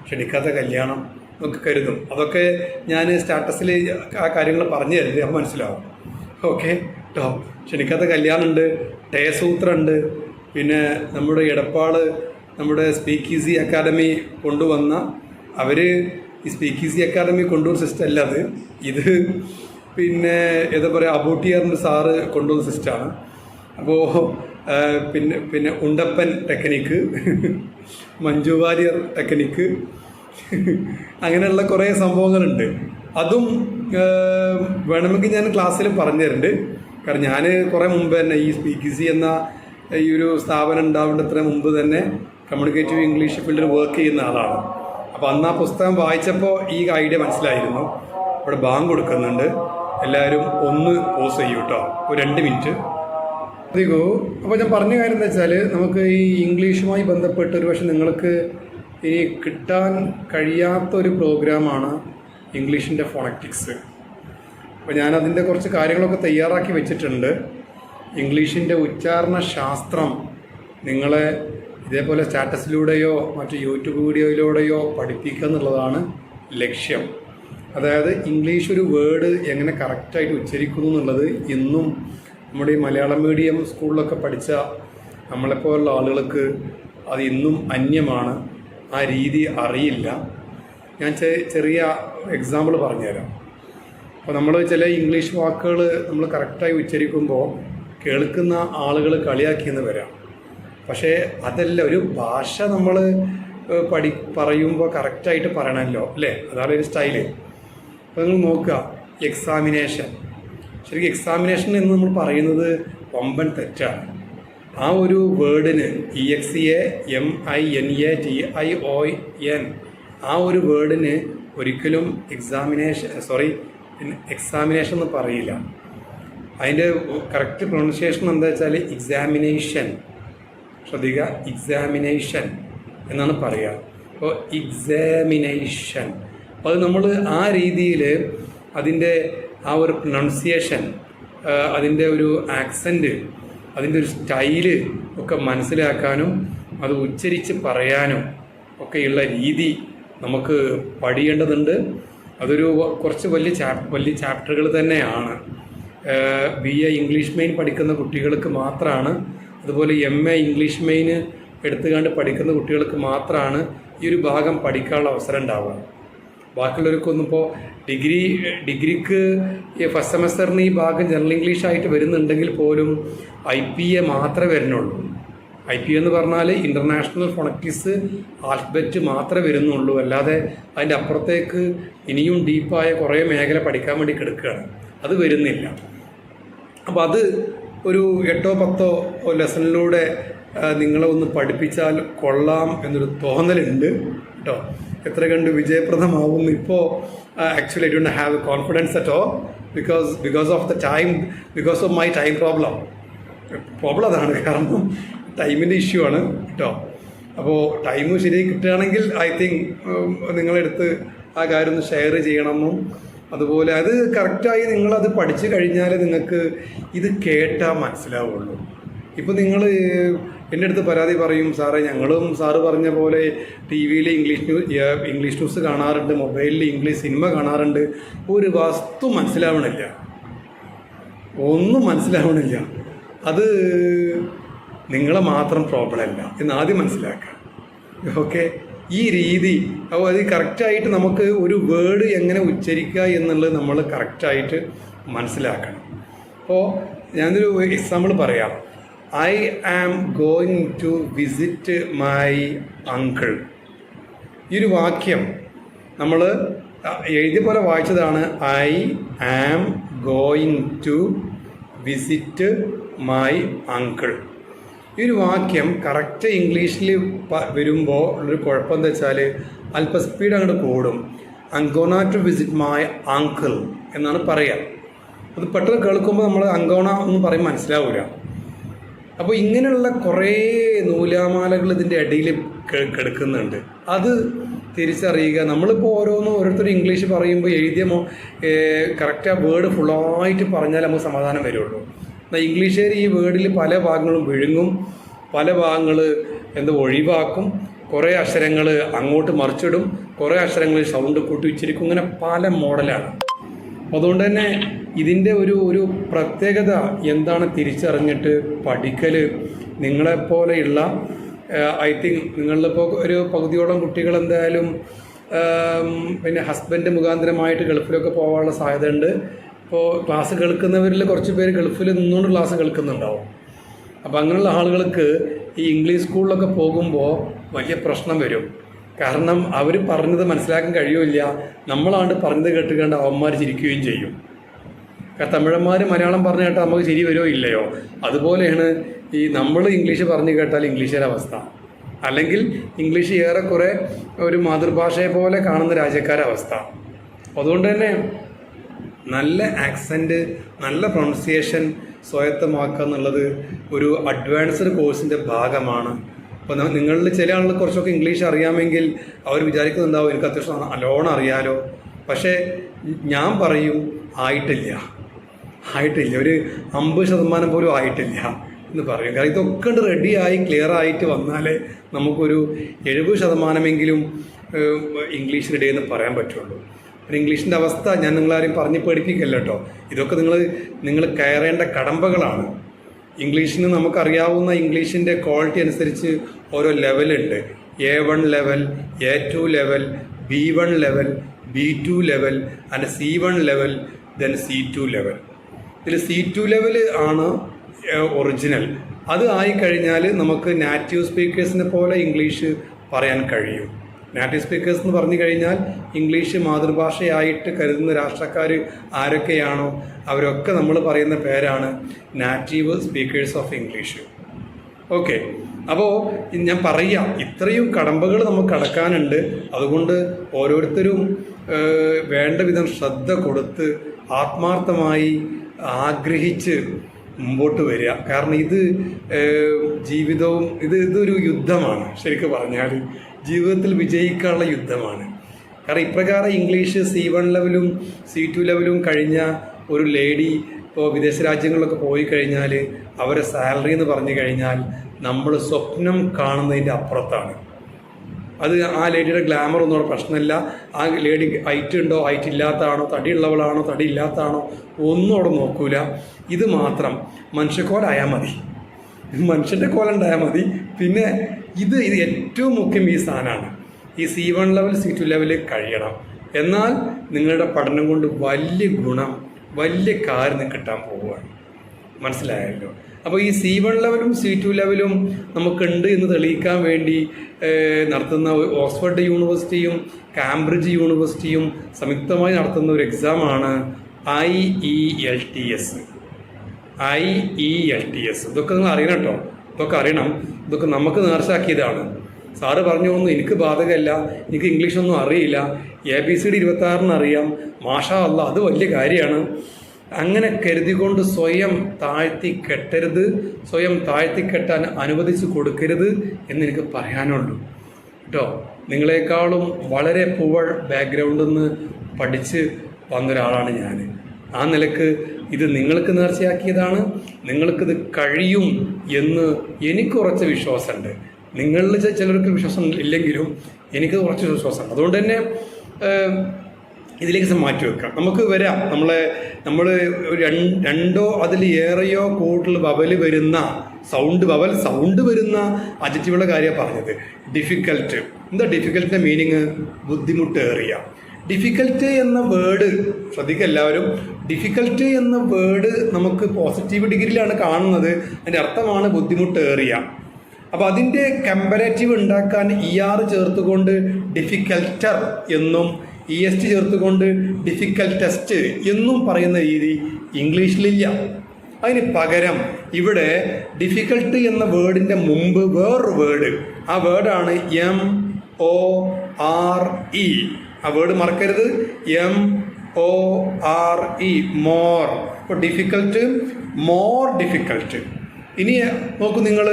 ക്ഷണിക്കാത്ത കല്യാണം എന്നൊക്കെ കരുതും. അതൊക്കെ ഞാൻ സ്റ്റാറ്റസിൽ ആ കാര്യങ്ങൾ പറഞ്ഞു തരുന്നത് അപ്പോൾ മനസ്സിലാവും. ഓക്കെ കേട്ടോ. ക്ഷണിക്കാത്ത കല്യാണമുണ്ട്, ടേസൂത്രമുണ്ട്, പിന്നെ നമ്മുടെ എടപ്പാൾ നമ്മുടെ സ്പീക്ക് ഈസി അക്കാഡമി കൊണ്ടുവന്ന അവർ ഈ സ്പീക്ക് ഈസി അക്കാഡമി കൊണ്ടുവന്ന സിസ്റ്റം അല്ല അത്. ഇത് പിന്നെ എന്താ പറയുക, അബൂട്ടിയറിൻ്റെ സാറ് കൊണ്ടുവന്ന സിസ്റ്റമാണ്. അപ്പോൾ പിന്നെ ഉണ്ടപ്പൻ ടെക്നിക്ക്, മഞ്ജു വാര്യർ ടെക്നിക്ക്, അങ്ങനെയുള്ള കുറേ സംഭവങ്ങളുണ്ട്. അതും വേണമെങ്കിൽ ഞാൻ ക്ലാസ്സിൽ പറഞ്ഞു തരുന്നുണ്ട്. കാരണം ഞാൻ കുറേ മുമ്പ് തന്നെ ഈ സ്പീക്ക് ഈസി എന്ന ഈ ഒരു സ്ഥാപനം ഉണ്ടാവേണ്ടത്ര മുമ്പ് തന്നെ കമ്മ്യൂണിക്കേറ്റീവ് ഇംഗ്ലീഷ് ഫീൽഡിൽ വർക്ക് ചെയ്യുന്ന ആളാണ്. അപ്പോൾ അന്ന് ആ പുസ്തകം വായിച്ചപ്പോൾ ഈ ഐഡിയ മനസ്സിലായിരുന്നു. ഇവിടെ ബാങ്ക് കൊടുക്കുന്നുണ്ട്, എല്ലാവരും ഒന്ന് പോസ് ചെയ്യൂ കേട്ടോ, ഒരു 2 മിനിറ്റ് അധികോ. അപ്പോൾ ഞാൻ പറഞ്ഞ കാര്യം എന്താ വെച്ചാൽ, നമുക്ക് ഈ ഇംഗ്ലീഷുമായി ബന്ധപ്പെട്ട് ഒരു പക്ഷേ നിങ്ങൾക്ക് ഇനി കിട്ടാൻ കഴിയാത്തൊരു പ്രോഗ്രാമാണ് ഇംഗ്ലീഷിൻ്റെ ഫോണറ്റിക്സ്. അപ്പോൾ ഞാനതിൻ്റെ കുറച്ച് കാര്യങ്ങളൊക്കെ തയ്യാറാക്കി വെച്ചിട്ടുണ്ട്. ഇംഗ്ലീഷിൻ്റെ ഉച്ചാരണ ശാസ്ത്രം നിങ്ങളെ ഇതേപോലെ സ്റ്റാറ്റസിലൂടെയോ മറ്റു യൂട്യൂബ് വീഡിയോയിലൂടെയോ പഠിപ്പിക്കുക എന്നുള്ളതാണ് ലക്ഷ്യം. അതായത് ഇംഗ്ലീഷ് ഒരു വേർഡ് എങ്ങനെ കറക്റ്റായിട്ട് ഉച്ചരിക്കുന്നു എന്നുള്ളത് ഇന്നും നമ്മുടെ ഈ മലയാളം മീഡിയം സ്കൂളിലൊക്കെ പഠിച്ച നമ്മളെപ്പോലുള്ള ആളുകൾക്ക് അത് ഇന്നും അന്യമാണ്. ആ രീതി അറിയില്ല. ഞാൻ ചെറിയ എക്സാമ്പിൾ പറഞ്ഞുതരാം. അപ്പോൾ നമ്മൾ ചില ഇംഗ്ലീഷ് വാക്കുകൾ നമ്മൾ കറക്റ്റായി ഉച്ചരിക്കുമ്പോൾ കേൾക്കുന്ന ആളുകൾ കളിയാക്കിയെന്ന് വരാം. പക്ഷേ അതല്ല, ഒരു ഭാഷ നമ്മൾ പറയുമ്പോൾ കറക്റ്റായിട്ട് പറയണമല്ലോ, അല്ലേ? അതാണ് ഒരു സ്റ്റൈല്. അപ്പോൾ നിങ്ങൾ നോക്കുക, എക്സാമിനേഷൻ. ശരിക്കും എക്സാമിനേഷൻ എന്ന് നമ്മൾ പറയുന്നത് വമ്പൻ തെറ്റാണ്. ആ ഒരു വേർഡിന് EXAMINATION ആ ഒരു വേർഡിന് ഒരിക്കലും എക്സാമിനേഷൻ എന്ന് പറയില്ല. അതിൻ്റെ കറക്റ്റ് പ്രൊണൗൺസിയേഷൻ എന്താ വെച്ചാൽ എക്സാമിനേഷൻ. ശ്രദ്ധിക്കുക, എക്സാമിനേഷൻ എന്നാണ് പറയുക. അപ്പോൾ എക്സാമിനേഷൻ, അപ്പോൾ അത് നമ്മൾ ആ രീതിയിൽ അതിൻ്റെ ആ ഒരു പ്രൊണൗൺസിയേഷൻ, അതിൻ്റെ ഒരു ആക്സൻറ്റ്, അതിൻ്റെ ഒരു സ്റ്റൈല് ഒക്കെ മനസ്സിലാക്കാനും അത് ഉച്ചരിച്ച് പറയാനും ഒക്കെയുള്ള രീതി നമുക്ക് പഠിക്കേണ്ടതുണ്ട്. അതൊരു കുറച്ച് വലിയ ചാപ്റ്ററുകൾ തന്നെയാണ്. BA ഇംഗ്ലീഷ് മെയിൻ പഠിക്കുന്ന കുട്ടികൾക്ക് മാത്രമാണ്, അതുപോലെ MA ഇംഗ്ലീഷ് മെയിൻ എടുത്തുകൊണ്ട് പഠിക്കുന്ന കുട്ടികൾക്ക് മാത്രമാണ് ഈ ഒരു ഭാഗം പഠിക്കാനുള്ള അവസരം ഉണ്ടാവുക. ബാക്കിയുള്ളവർക്കൊന്നും ഇപ്പോൾ ഡിഗ്രിക്ക് ഫസ്റ്റ് സെമസ്റ്ററിന് ഈ ഭാഗം ജനറൽ ഇംഗ്ലീഷ് ആയിട്ട് വരുന്നുണ്ടെങ്കിൽ പോലും IPA മാത്രമേ വരുന്നുള്ളൂ. IPA എന്ന് പറഞ്ഞാൽ ഇൻ്റർനാഷണൽ ഫോണറ്റിക്സ് ആൽഫബറ്റ് മാത്രമേ വരുന്നുള്ളൂ. അല്ലാതെ അതിൻ്റെ അപ്പുറത്തേക്ക് ഇനിയും ഡീപ്പായ കുറേ മേഖല പഠിക്കാൻ വേണ്ടി കിടക്കുകയാണ്, അത് വരുന്നില്ല. അപ്പോൾ അത് ഒരു 8-10 ലെസണിലൂടെ നിങ്ങളെ ഒന്ന് പഠിപ്പിച്ചാൽ കൊള്ളാം എന്നൊരു തോന്നലുണ്ട് കേട്ടോ. എത്ര കണ്ട് വിജയപ്രദമാവുന്നു ഇപ്പോൾ actually I don't have confidence at all because of my time problem അതാണ്. കാരണം ടൈമിൻ്റെ ഇഷ്യൂ ആണ് കേട്ടോ. അപ്പോൾ ടൈം ശരിയായി കിട്ടുകയാണെങ്കിൽ ഐ തിങ്ക് നിങ്ങളെടുത്ത് ആ കാര്യം ഒന്ന് ഷെയർ ചെയ്യണമെന്നും, അതുപോലെ അത് കറക്റ്റായി നിങ്ങളത് പഠിച്ചു കഴിഞ്ഞാൽ നിങ്ങൾക്ക് ഇത് കേട്ടാൽ മനസ്സിലാവുള്ളൂ. ഇപ്പോൾ നിങ്ങൾ എൻ്റെ അടുത്ത് പരാതി പറയും, സാറേ ഞങ്ങളും സാറ് പറഞ്ഞ പോലെ TV-യിൽ ഇംഗ്ലീഷ് ന്യൂസ് കാണാറുണ്ട്, മൊബൈലിൽ ഇംഗ്ലീഷ് സിനിമ കാണാറുണ്ട്, ഒരു വസ്തു മനസ്സിലാവണില്ല, ഒന്നും മനസ്സിലാവണില്ല. അത് നിങ്ങളെ മാത്രം പ്രോബ്ലം അല്ല എന്ന് ആദ്യം മനസ്സിലാക്കാം. ഓക്കെ, ഈ രീതി അപ്പോൾ അത് കറക്റ്റായിട്ട് നമുക്ക് ഒരു വേർഡ് എങ്ങനെ ഉച്ചരിക്കുക എന്നുള്ളത് നമ്മൾ കറക്റ്റായിട്ട് മനസ്സിലാക്കണം. അപ്പോൾ ഞാനൊരു എക്സാമ്പിൾ പറയാം. I am going to visit my uncle. ഈ ഒരു വാക്യം നമ്മൾ എഴുതിയ പോലെ വായിച്ചതാണ്. I am going to visit my uncle. ഈ ഒരു വാക്യം കറക്റ്റ് ഇംഗ്ലീഷിൽ വരുമ്പോൾ ഉള്ളൊരു കുഴപ്പം എന്താ വെച്ചാൽ അല്പ സ്പീഡ് അങ്ങോട്ട് കൂടും. I'm gonna to visit my uncle എന്നാണ് പറയുക. അത് പെട്ടെന്ന് കേൾക്കുമ്പോൾ നമ്മൾ അങ്കോണ എന്ന് പറയും മനസ്സിലാവില്ല. അപ്പോൾ ഇങ്ങനെയുള്ള കുറേ നൂലാമാലകൾ ഇതിൻ്റെ ഇടയിൽ കിടക്കുന്നുണ്ട്. അത് തിരിച്ചറിയുക. നമ്മളിപ്പോൾ ഓരോരുത്തരും ഇംഗ്ലീഷ് പറയുമ്പോൾ എഴുതിയ കറക്റ്റ് ആ വേർഡ് ഫുള്ളായിട്ട് പറഞ്ഞാൽ നമുക്ക് സമാധാനം വരുള്ളൂ. എന്നാൽ ഇംഗ്ലീഷുകാർ ഈ വേർഡിൽ പല ഭാഗങ്ങളും വിഴുങ്ങും, പല ഭാഗങ്ങൾ ഒഴിവാക്കും, കുറേ അക്ഷരങ്ങൾ അങ്ങോട്ട് മറിച്ചിടും, കുറേ അക്ഷരങ്ങൾ സൗണ്ട് കൂട്ടി ഉച്ചരിക്കും. ഇങ്ങനെ പല മോഡലാണ്. അതുകൊണ്ട് തന്നെ ഇതിൻ്റെ ഒരു പ്രത്യേകത എന്താണ് തിരിച്ചറിഞ്ഞിട്ട് പഠിക്കൽ നിങ്ങളെപ്പോലെയുള്ള ഐ തിങ്ക് നിങ്ങളിപ്പോൾ ഒരു പകുതിയോളം കുട്ടികൾ എന്തായാലും പിന്നെ ഹസ്ബൻഡ് മുഖാന്തരമായിട്ട് ഗൾഫിലൊക്കെ പോകാനുള്ള സാധ്യതയുണ്ട്. ഇപ്പോൾ ക്ലാസ് കേൾക്കുന്നവരിൽ കുറച്ച് പേര് ഗൾഫിൽ നിന്നുകൊണ്ട് ക്ലാസ് കേൾക്കുന്നുണ്ടാവും. അപ്പോൾ അങ്ങനെയുള്ള ആളുകൾക്ക് ഈ ഇംഗ്ലീഷ് സ്കൂളിലൊക്കെ പോകുമ്പോൾ വലിയ പ്രശ്നം വരും. കാരണം അവർ പറഞ്ഞത് മനസ്സിലാക്കാൻ കഴിയില്ല, നമ്മളാണ്ട് പറഞ്ഞത് കേട്ടുകൊണ്ട് അവന്മാർ ചിരിക്കുകയും ചെയ്യും. തമിഴന്മാർ മലയാളം പറഞ്ഞു കേട്ടാൽ നമുക്ക് ശരി വരുമോ ഇല്ലയോ, അതുപോലെയാണ് ഈ നമ്മൾ ഇംഗ്ലീഷ് പറഞ്ഞു കേട്ടാൽ ഇംഗ്ലീഷിൻ്റെ അവസ്ഥ. അല്ലെങ്കിൽ ഇംഗ്ലീഷ് ഏറെക്കുറെ ഒരു മാതൃഭാഷയെ പോലെ കാണുന്ന രാജ്യക്കാരുടെ അവസ്ഥ. അതുകൊണ്ട് തന്നെ നല്ല ആക്സൻറ്റ്, നല്ല പ്രൊണൗൺസിയേഷൻ സ്വായത്തമാക്കുക എന്നുള്ളത് ഒരു അഡ്വാൻസ്ഡ് കോഴ്സിൻ്റെ ഭാഗമാണ്. അപ്പോൾ നിങ്ങളിൽ ചില ആളുകൾ കുറച്ചൊക്കെ ഇംഗ്ലീഷ് അറിയാമെങ്കിൽ അവർ വിചാരിക്കുന്നുണ്ടാവും എനിക്ക് അത്യാവശ്യം നല്ലോണം അറിയാലോ. പക്ഷേ ഞാൻ പറയും ആയിട്ടില്ല, ഒരു 50% പോലും ആയിട്ടില്ല എന്ന് പറയും. കാരണം ഇതൊക്കെ റെഡിയായി ക്ലിയർ ആയിട്ട് വന്നാലേ നമുക്കൊരു 70% ഇംഗ്ലീഷ് റെഡി എന്ന് പറയാൻ പറ്റുള്ളൂ. പിന്നെ ഇംഗ്ലീഷിൻ്റെ അവസ്ഥ ഞാൻ നിങ്ങളാരും പറഞ്ഞ് പേടിപ്പിക്കല്ല കേട്ടോ. ഇതൊക്കെ നിങ്ങൾ കയറേണ്ട കടമ്പകളാണ്. ഇംഗ്ലീഷിന് നമുക്കറിയാവുന്ന ഇംഗ്ലീഷിൻ്റെ ക്വാളിറ്റി അനുസരിച്ച് ഓരോ ലെവലുണ്ട്. A1 level, A2 level, B1 level, B2 level and C1 level, then C2 level. ഇതിൽ C2 ലെവൽ ആണ് ഒറിജിനൽ. അത് ആയിക്കഴിഞ്ഞാൽ നമുക്ക് നാറ്റീവ് സ്പീക്കേഴ്സിനെ പോലെ ഇംഗ്ലീഷ് പറയാൻ കഴിയും. നാറ്റീവ് സ്പീക്കേഴ്സ് എന്ന് പറഞ്ഞു കഴിഞ്ഞാൽ ഇംഗ്ലീഷ് മാതൃഭാഷയായിട്ട് കരുതുന്ന രാഷ്ട്രക്കാർ ആരൊക്കെയാണോ അവരൊക്കെ നമ്മൾ പറയുന്ന പേരാണ് native speakers of English. Okay, അപ്പോൾ ഞാൻ പറയാം, ഇത്രയും കടമ്പകൾ നമുക്ക് കടക്കാനുണ്ട്. അതുകൊണ്ട് ഓരോരുത്തരും വേണ്ട വിധം ശ്രദ്ധ കൊടുത്ത് ആത്മാർത്ഥമായി ആഗ്രഹിച്ച് മുമ്പോട്ട് വരിക. കാരണം ഇത് ജീവിതവും ഇതൊരു യുദ്ധമാണ്. ശരിക്കും പറഞ്ഞാൽ ജീവിതത്തിൽ വിജയിക്കാനുള്ള യുദ്ധമാണ്. കാരണം ഇപ്രകാരം ഇംഗ്ലീഷ് C1 ലെവലും C2 ലെവലും കഴിഞ്ഞ ഒരു ലേഡി ഇപ്പോൾ വിദേശ രാജ്യങ്ങളിലൊക്കെ പോയി കഴിഞ്ഞാൽ അവരെ സാലറി എന്ന് പറഞ്ഞു കഴിഞ്ഞാൽ നമ്മൾ സ്വപ്നം കാണുന്നതിൻ്റെ അപ്പുറത്താണ്. അത് ആ ലേഡിയുടെ ഗ്ലാമർ ഒന്നും അവിടെ പ്രശ്നമില്ല. ആ ലേഡി ഹൈറ്റ് ഉണ്ടോ, ഹൈറ്റ് ഇല്ലാത്തതാണോ, തടിയുള്ളവളാണോ, തടി ഇല്ലാത്തതാണോ ഒന്നും അവിടെ നോക്കൂല. ഇത് മാത്രം മനുഷ്യക്കോലായാൽ മതി, മനുഷ്യൻ്റെ കോലുണ്ടായാൽ മതി. പിന്നെ ഇത് ഏറ്റവും മുഖ്യം ഈ സാധനമാണ്. ഈ C1 ലെവൽ C2 ലെവലിൽ കഴിയണം. എന്നാൽ നിങ്ങളുടെ പഠനം കൊണ്ട് വലിയ ഗുണം, വലിയ കാര്യം കിട്ടാൻ പോവുകയാണ്. മനസ്സിലായല്ലോ? അപ്പോൾ ഈ C1 ലെവലും C2 ലെവലും നമുക്കുണ്ട് എന്ന് തെളിയിക്കാൻ വേണ്ടി നടത്തുന്ന ഓക്സ്ഫോർഡ് യൂണിവേഴ്സിറ്റിയും കാംബ്രിഡ്ജ് യൂണിവേഴ്സിറ്റിയും സംയുക്തമായി നടത്തുന്ന ഒരു എക്സാമാണ് IELTS. ഇതൊക്കെ നിങ്ങൾ അറിയണം കേട്ടോ. ഇതൊക്കെ അറിയണം. ഇതൊക്കെ നമുക്ക് നേർച്ചാക്കിയതാണ്. സാറ് പറഞ്ഞു ഒന്നും എനിക്ക് ബാധകമല്ല, എനിക്ക് ഇംഗ്ലീഷൊന്നും അറിയില്ല, ABCD 26 അറിയാം, മാഷാ അല്ലാ അത് വലിയ കാര്യമാണ്. അങ്ങനെ കരുതിക്കൊണ്ട് സ്വയം താഴ്ത്തി കെട്ടരുത്, സ്വയം താഴ്ത്തി കെട്ടാൻ അനുവദിച്ച് കൊടുക്കരുത് എന്നെനിക്ക് പറയാനുള്ളൂ കേട്ടോ. നിങ്ങളെക്കാളും വളരെ പുവർ ബാക്ക്ഗ്രൗണ്ടിൽ നിന്ന് പഠിച്ച് വന്നൊരാളാണ് ഞാൻ. ആ നിലക്ക് ഇത് നിങ്ങൾക്ക് നേർച്ചയാക്കിയതാണ്. നിങ്ങൾക്കിത് കഴിയും എന്ന് എനിക്ക് കുറച്ച് വിശ്വാസമുണ്ട്. നിങ്ങളിൽ ചിലർക്ക് വിശ്വാസം ഇല്ലെങ്കിലും എനിക്ക് കുറച്ച് വിശ്വാസമുണ്ട്. അതുകൊണ്ട് തന്നെ ഇതിലേക്ക് മാറ്റി വെക്കാം. നമുക്ക് വരാം. നമ്മൾ രണ്ടോ അതിലേറെയോ കൂടുതൽ സൗണ്ട് വരുന്ന അഡ്ജക്റ്റീവുകളുടെ കാര്യമാണ് പറഞ്ഞത്. ഡിഫിക്കൽട്ട്. എന്താ ഡിഫിക്കൽട്ടിൻ്റെ മീനിങ്? ബുദ്ധിമുട്ടേറിയ. ഡിഫിക്കൽട്ട് എന്ന വേർഡ് ശ്രദ്ധിക്കുക എല്ലാവരും. ഡിഫിക്കൽട്ട് എന്ന വേർഡ് നമുക്ക് പോസിറ്റീവ് ഡിഗ്രിയിലാണ് കാണുന്നത്. അതിൻ്റെ അർത്ഥമാണ് ബുദ്ധിമുട്ടേറിയ. അപ്പോൾ അതിൻ്റെ കമ്പാരേറ്റീവ് ഉണ്ടാക്കാൻ ER ചേർത്തുകൊണ്ട് ഡിഫിക്കൽറ്റർ എന്നും EST ചേർത്തുകൊണ്ട് ഡിഫിക്കൽറ്റസ്റ്റ് എന്നും പറയുന്ന രീതി ഇംഗ്ലീഷിലില്ല. അതിന് പകരം ഇവിടെ ഡിഫിക്കൽട്ട് എന്ന വേർഡിൻ്റെ മുമ്പ് വേറൊരു വേർഡ്, ആ വേർഡാണ് MORE. ആ വേർഡ് മറക്കരുത്, MORE, മോർ. ഇപ്പോൾ ഡിഫിക്കൽട്ട്, മോർ ഡിഫിക്കൽട്ട്. ഇനി നോക്കൂ നിങ്ങൾ,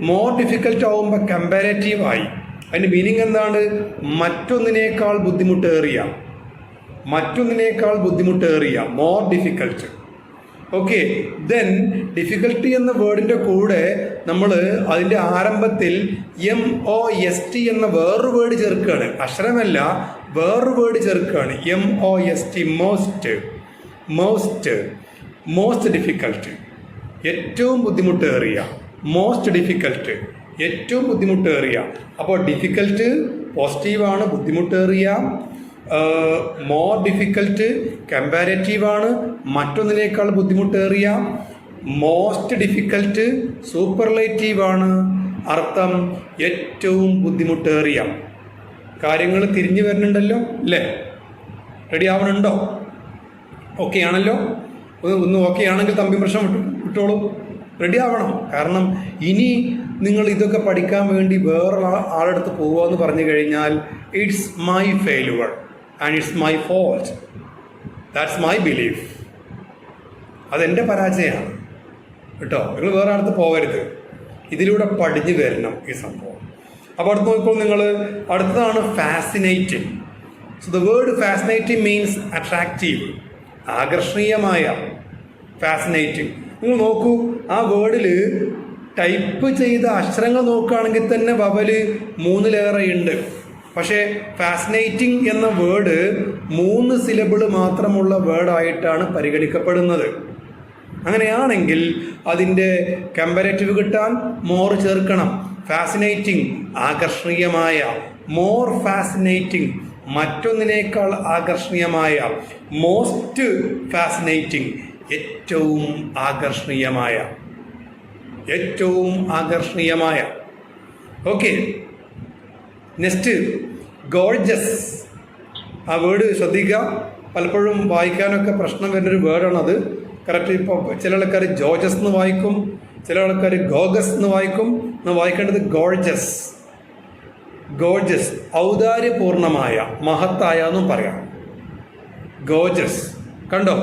മോർ ഡിഫിക്കൽട്ട് ആവുമ്പോൾ കമ്പാരേറ്റീവായി. അതിൻ്റെ മീനിങ് എന്താണ്? മറ്റൊന്നിനേക്കാൾ ബുദ്ധിമുട്ടേറിയ, more difficult. Okay, then difficulty എന്ന വേർഡിൻ്റെ കൂടെ നമ്മൾ അതിൻ്റെ ആരംഭത്തിൽ MOST എന്ന വേറൊരു വേർഡ് ചേർക്കുകയാണ്. അക്ഷരമല്ല, വേറൊരു വേർഡ് ചേർക്കുകയാണ്. MOST, മോസ്റ്റ് ഡിഫിക്കൽട്ട്, ഏറ്റവും ബുദ്ധിമുട്ടേറിയ, മോസ്റ്റ് ഡിഫിക്കൽട്ട്. ഏറ്റവും ബുദ്ധിമുട്ടേറിയ. അപ്പോൾ ഡിഫിക്കൽട്ട് പോസിറ്റീവാണ്, ബുദ്ധിമുട്ടേറിയ. മോർ ഡിഫിക്കൽട്ട് കമ്പാരറ്റീവാണ്, മറ്റൊന്നിനേക്കാൾ ബുദ്ധിമുട്ടേറിയ. മോസ്റ്റ് ഡിഫിക്കൽട്ട് സൂപ്പർലേറ്റീവാണ്, അർത്ഥം ഏറ്റവും ബുദ്ധിമുട്ടേറിയ. കാര്യങ്ങൾ തിരിഞ്ഞു വരുന്നുണ്ടല്ലോ അല്ലേ? റെഡി ആവണുണ്ടോ? ഓക്കെ ആണല്ലോ? ഒന്ന് ഓക്കെ ആണെങ്കിൽ തമ്പി പ്രശ്നം വിട്ടോളൂ. റെഡി ആവണം. കാരണം ഇനി നിങ്ങൾ ഇതൊക്കെ പഠിക്കാൻ വേണ്ടി വേറെ ആളെടുത്ത് പോവുക എന്ന് പറഞ്ഞു കഴിഞ്ഞാൽ it's my failure and it's my fault. That's my belief. അതെൻ്റെ പരാജയമാണ് കേട്ടോ. നിങ്ങൾ വേറെ അടുത്ത് പോകരുത്. ഇതിലൂടെ പഠിഞ്ഞു വരണം ഈ സംഭവം. അപ്പോൾ അടുത്ത് നോക്കുമ്പോൾ നിങ്ങൾ അടുത്തതാണ് fascinating. So the word fascinating means attractive, ആകർഷണീയമായ. ഫാസിനേറ്റിംഗ് നിങ്ങൾ നോക്കൂ, ആ വേർഡിൽ ടൈപ്പ് ചെയ്ത അക്ഷരങ്ങൾ നോക്കുകയാണെങ്കിൽ തന്നെ വവല് 3 ഉണ്ട്. പക്ഷേ ഫാസിനേറ്റിംഗ് എന്ന വേർഡ് 3 സിലബിൾ മാത്രമുള്ള വേർഡായിട്ടാണ് പരിഗണിക്കപ്പെടുന്നത്. അങ്ങനെയാണെങ്കിൽ അതിൻ്റെ കമ്പാരറ്റീവ് കിട്ടാൻ മോർ ചേർക്കണം. ഫാസിനേറ്റിംഗ് ആകർഷണീയമായ, മോർ ഫാസിനേറ്റിംഗ് മറ്റൊന്നിനേക്കാൾ ആകർഷണീയമായ, മോസ്റ്റ് ഫാസിനേറ്റിംഗ് ഏറ്റവും ആകർഷണീയമായ, ഏറ്റവും ആകർഷണീയമായ. Okay, next gorgeous. ആ വേർഡ് ശ്രദ്ധിക്കുക, പലപ്പോഴും വായിക്കാനൊക്കെ പ്രശ്നം വരുന്നൊരു വേർഡാണത്. കറക്റ്റ്. ഇപ്പോൾ ചില ആൾക്കാർ ജോർജസ് എന്ന് വായിക്കും, ചില ആൾക്കാർ ഗോഗസ് എന്ന് വായിക്കും. എന്ന് വായിക്കേണ്ടത് ഗോർജസ്. ഗോർജസ് ഔദാര്യപൂർണമായ, മഹത്തായ എന്നും പറയാം. ഗോർജസ് കണ്ടോ,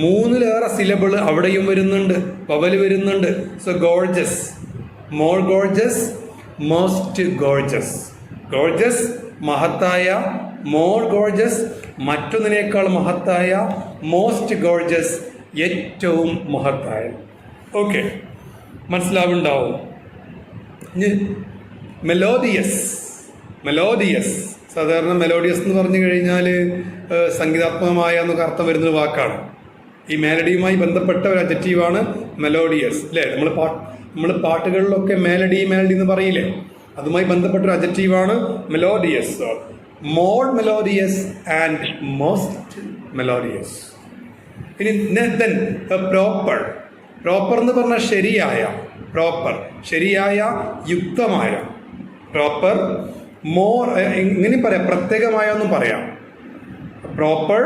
3 സിലബിൾ അവിടെയും വരുന്നുണ്ട്, വവല് വരുന്നുണ്ട്. So Gorges, more Gorges, most Gorges. Gorges മഹത്തായ, മോർ ഗോർജസ് മറ്റൊന്നിനേക്കാൾ മഹത്തായ, മോസ്റ്റ് ഗോർജസ് ഏറ്റവും മഹത്തായ. ഓക്കെ, മനസ്സിലാവുണ്ടാവും. മെലോഡിയസ്. മെലോഡിയസ് സാധാരണ മെലോഡിയസ് എന്ന് പറഞ്ഞു കഴിഞ്ഞാൽ സംഗീതാത്മകമായ എന്നൊക്കെ അർത്ഥം വരുന്നൊരു വാക്കാണ്. ഈ മെലഡിയുമായി ബന്ധപ്പെട്ട ഒരു അഡ്ജക്റ്റീവാണ് മെലോഡിയസ് അല്ലേ? നമ്മൾ പാട്ടുകളിലൊക്കെ മെലഡി എന്ന് പറയില്ലേ? അതുമായി ബന്ധപ്പെട്ട ഒരു അഡ്ജക്റ്റീവാണ് melodious. More melodious and most melodious. ഇനി പ്രോപ്പർ. പ്രോപ്പർ എന്ന് പറഞ്ഞാൽ ശരിയായ, പ്രോപ്പർ ശരിയായ, യുക്തമായ. പ്രോപ്പർ, മോർ ഇങ്ങനെ പറയാം, പ്രത്യേകമായ ഒന്നും പറയാം. Proper,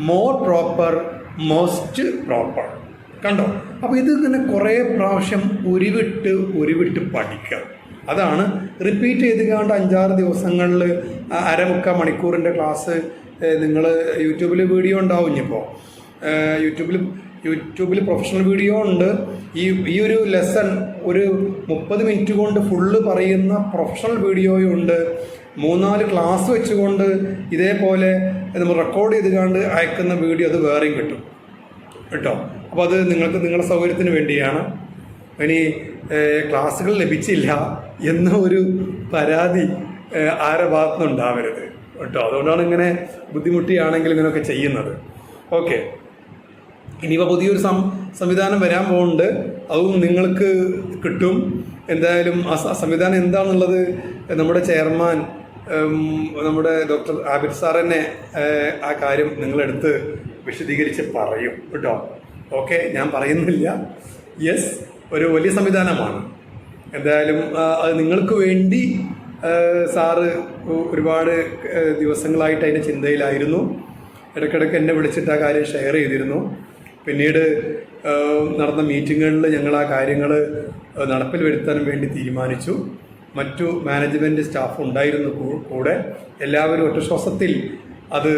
more proper, most proper. കണ്ടോ? അപ്പോൾ ഇത് ഇങ്ങനെ കുറേ പ്രാവശ്യം ഉരുവിട്ട് പഠിക്കുക. അതാണ് റിപ്പീറ്റ് ചെയ്ത് കണ്ട് 5-6 ദിവസങ്ങളിൽ 1/2-3 മണിക്കൂറിൻ്റെ ക്ലാസ് നിങ്ങൾ യൂട്യൂബിൽ വീഡിയോ ഉണ്ടാവും. ഇനിയിപ്പോൾ യൂട്യൂബിൽ പ്രൊഫഷണൽ വീഡിയോ ഉണ്ട്. ഈ ഒരു ലെസൺ ഒരു 30 മിനിറ്റ് കൊണ്ട് ഫുള്ള് പറയുന്ന പ്രൊഫഷണൽ വീഡിയോയും ഉണ്ട്. 3-4 ക്ലാസ് വെച്ചുകൊണ്ട് ഇതേപോലെ നമ്മൾ റെക്കോർഡ് ചെയ്ത് കണ്ട് അയക്കുന്ന വീഡിയോ അത് വേറെയും കിട്ടും കേട്ടോ. അപ്പോൾ അത് നിങ്ങളുടെ സൗകര്യത്തിന് വേണ്ടിയാണ്. ഇനി ക്ലാസ്സുകൾ ലഭിച്ചില്ല എന്ന ഒരു പരാതി ആരുടെ ഭാഗത്തുനിന്ന് ഉണ്ടാവരുത് കേട്ടോ. അതുകൊണ്ടാണ് ഇങ്ങനെ ബുദ്ധിമുട്ടിയാണെങ്കിൽ ഇങ്ങനെയൊക്കെ ചെയ്യുന്നത്. ഓക്കെ, ഇനിയിപ്പോൾ പുതിയൊരു സംവിധാനം വരാൻ പോകുന്നുണ്ട്. അതും നിങ്ങൾക്ക് കിട്ടും എന്തായാലും. ആ സംവിധാനം എന്താണെന്നുള്ളത് നമ്മുടെ ചെയർമാൻ നമ്മുടെ ഡോക്ടർ ആബിദ് സാർ തന്നെ ആ കാര്യം നിങ്ങളെടുത്ത് വിശദീകരിച്ച് പറയും കേട്ടോ. ഓക്കെ, ഞാൻ പറയുന്നില്ല. യെസ്, ഒരു വലിയ സംവിധാനമാണ്. എന്തായാലും അത് നിങ്ങൾക്ക് വേണ്ടി സാറ് ഒരുപാട് ദിവസങ്ങളായിട്ട് അതിൻ്റെ ചിന്തയിലായിരുന്നു. ഇടയ്ക്കിടയ്ക്ക് എന്നെ വിളിച്ചിട്ട് ആ കാര്യം ഷെയർ ചെയ്തിരുന്നു. പിന്നീട് നടന്ന മീറ്റിങ്ങുകളിൽ ഞങ്ങൾ ആ കാര്യങ്ങൾ നടപ്പിൽ വരുത്താൻ വേണ്ടി തീരുമാനിച്ചു. മറ്റു മാനേജ്മെൻറ്റ് സ്റ്റാഫ് ഉണ്ടായിരുന്നു കൂടെ. എല്ലാവരും ഒറ്റ ശ്വാസത്തിൽ അത്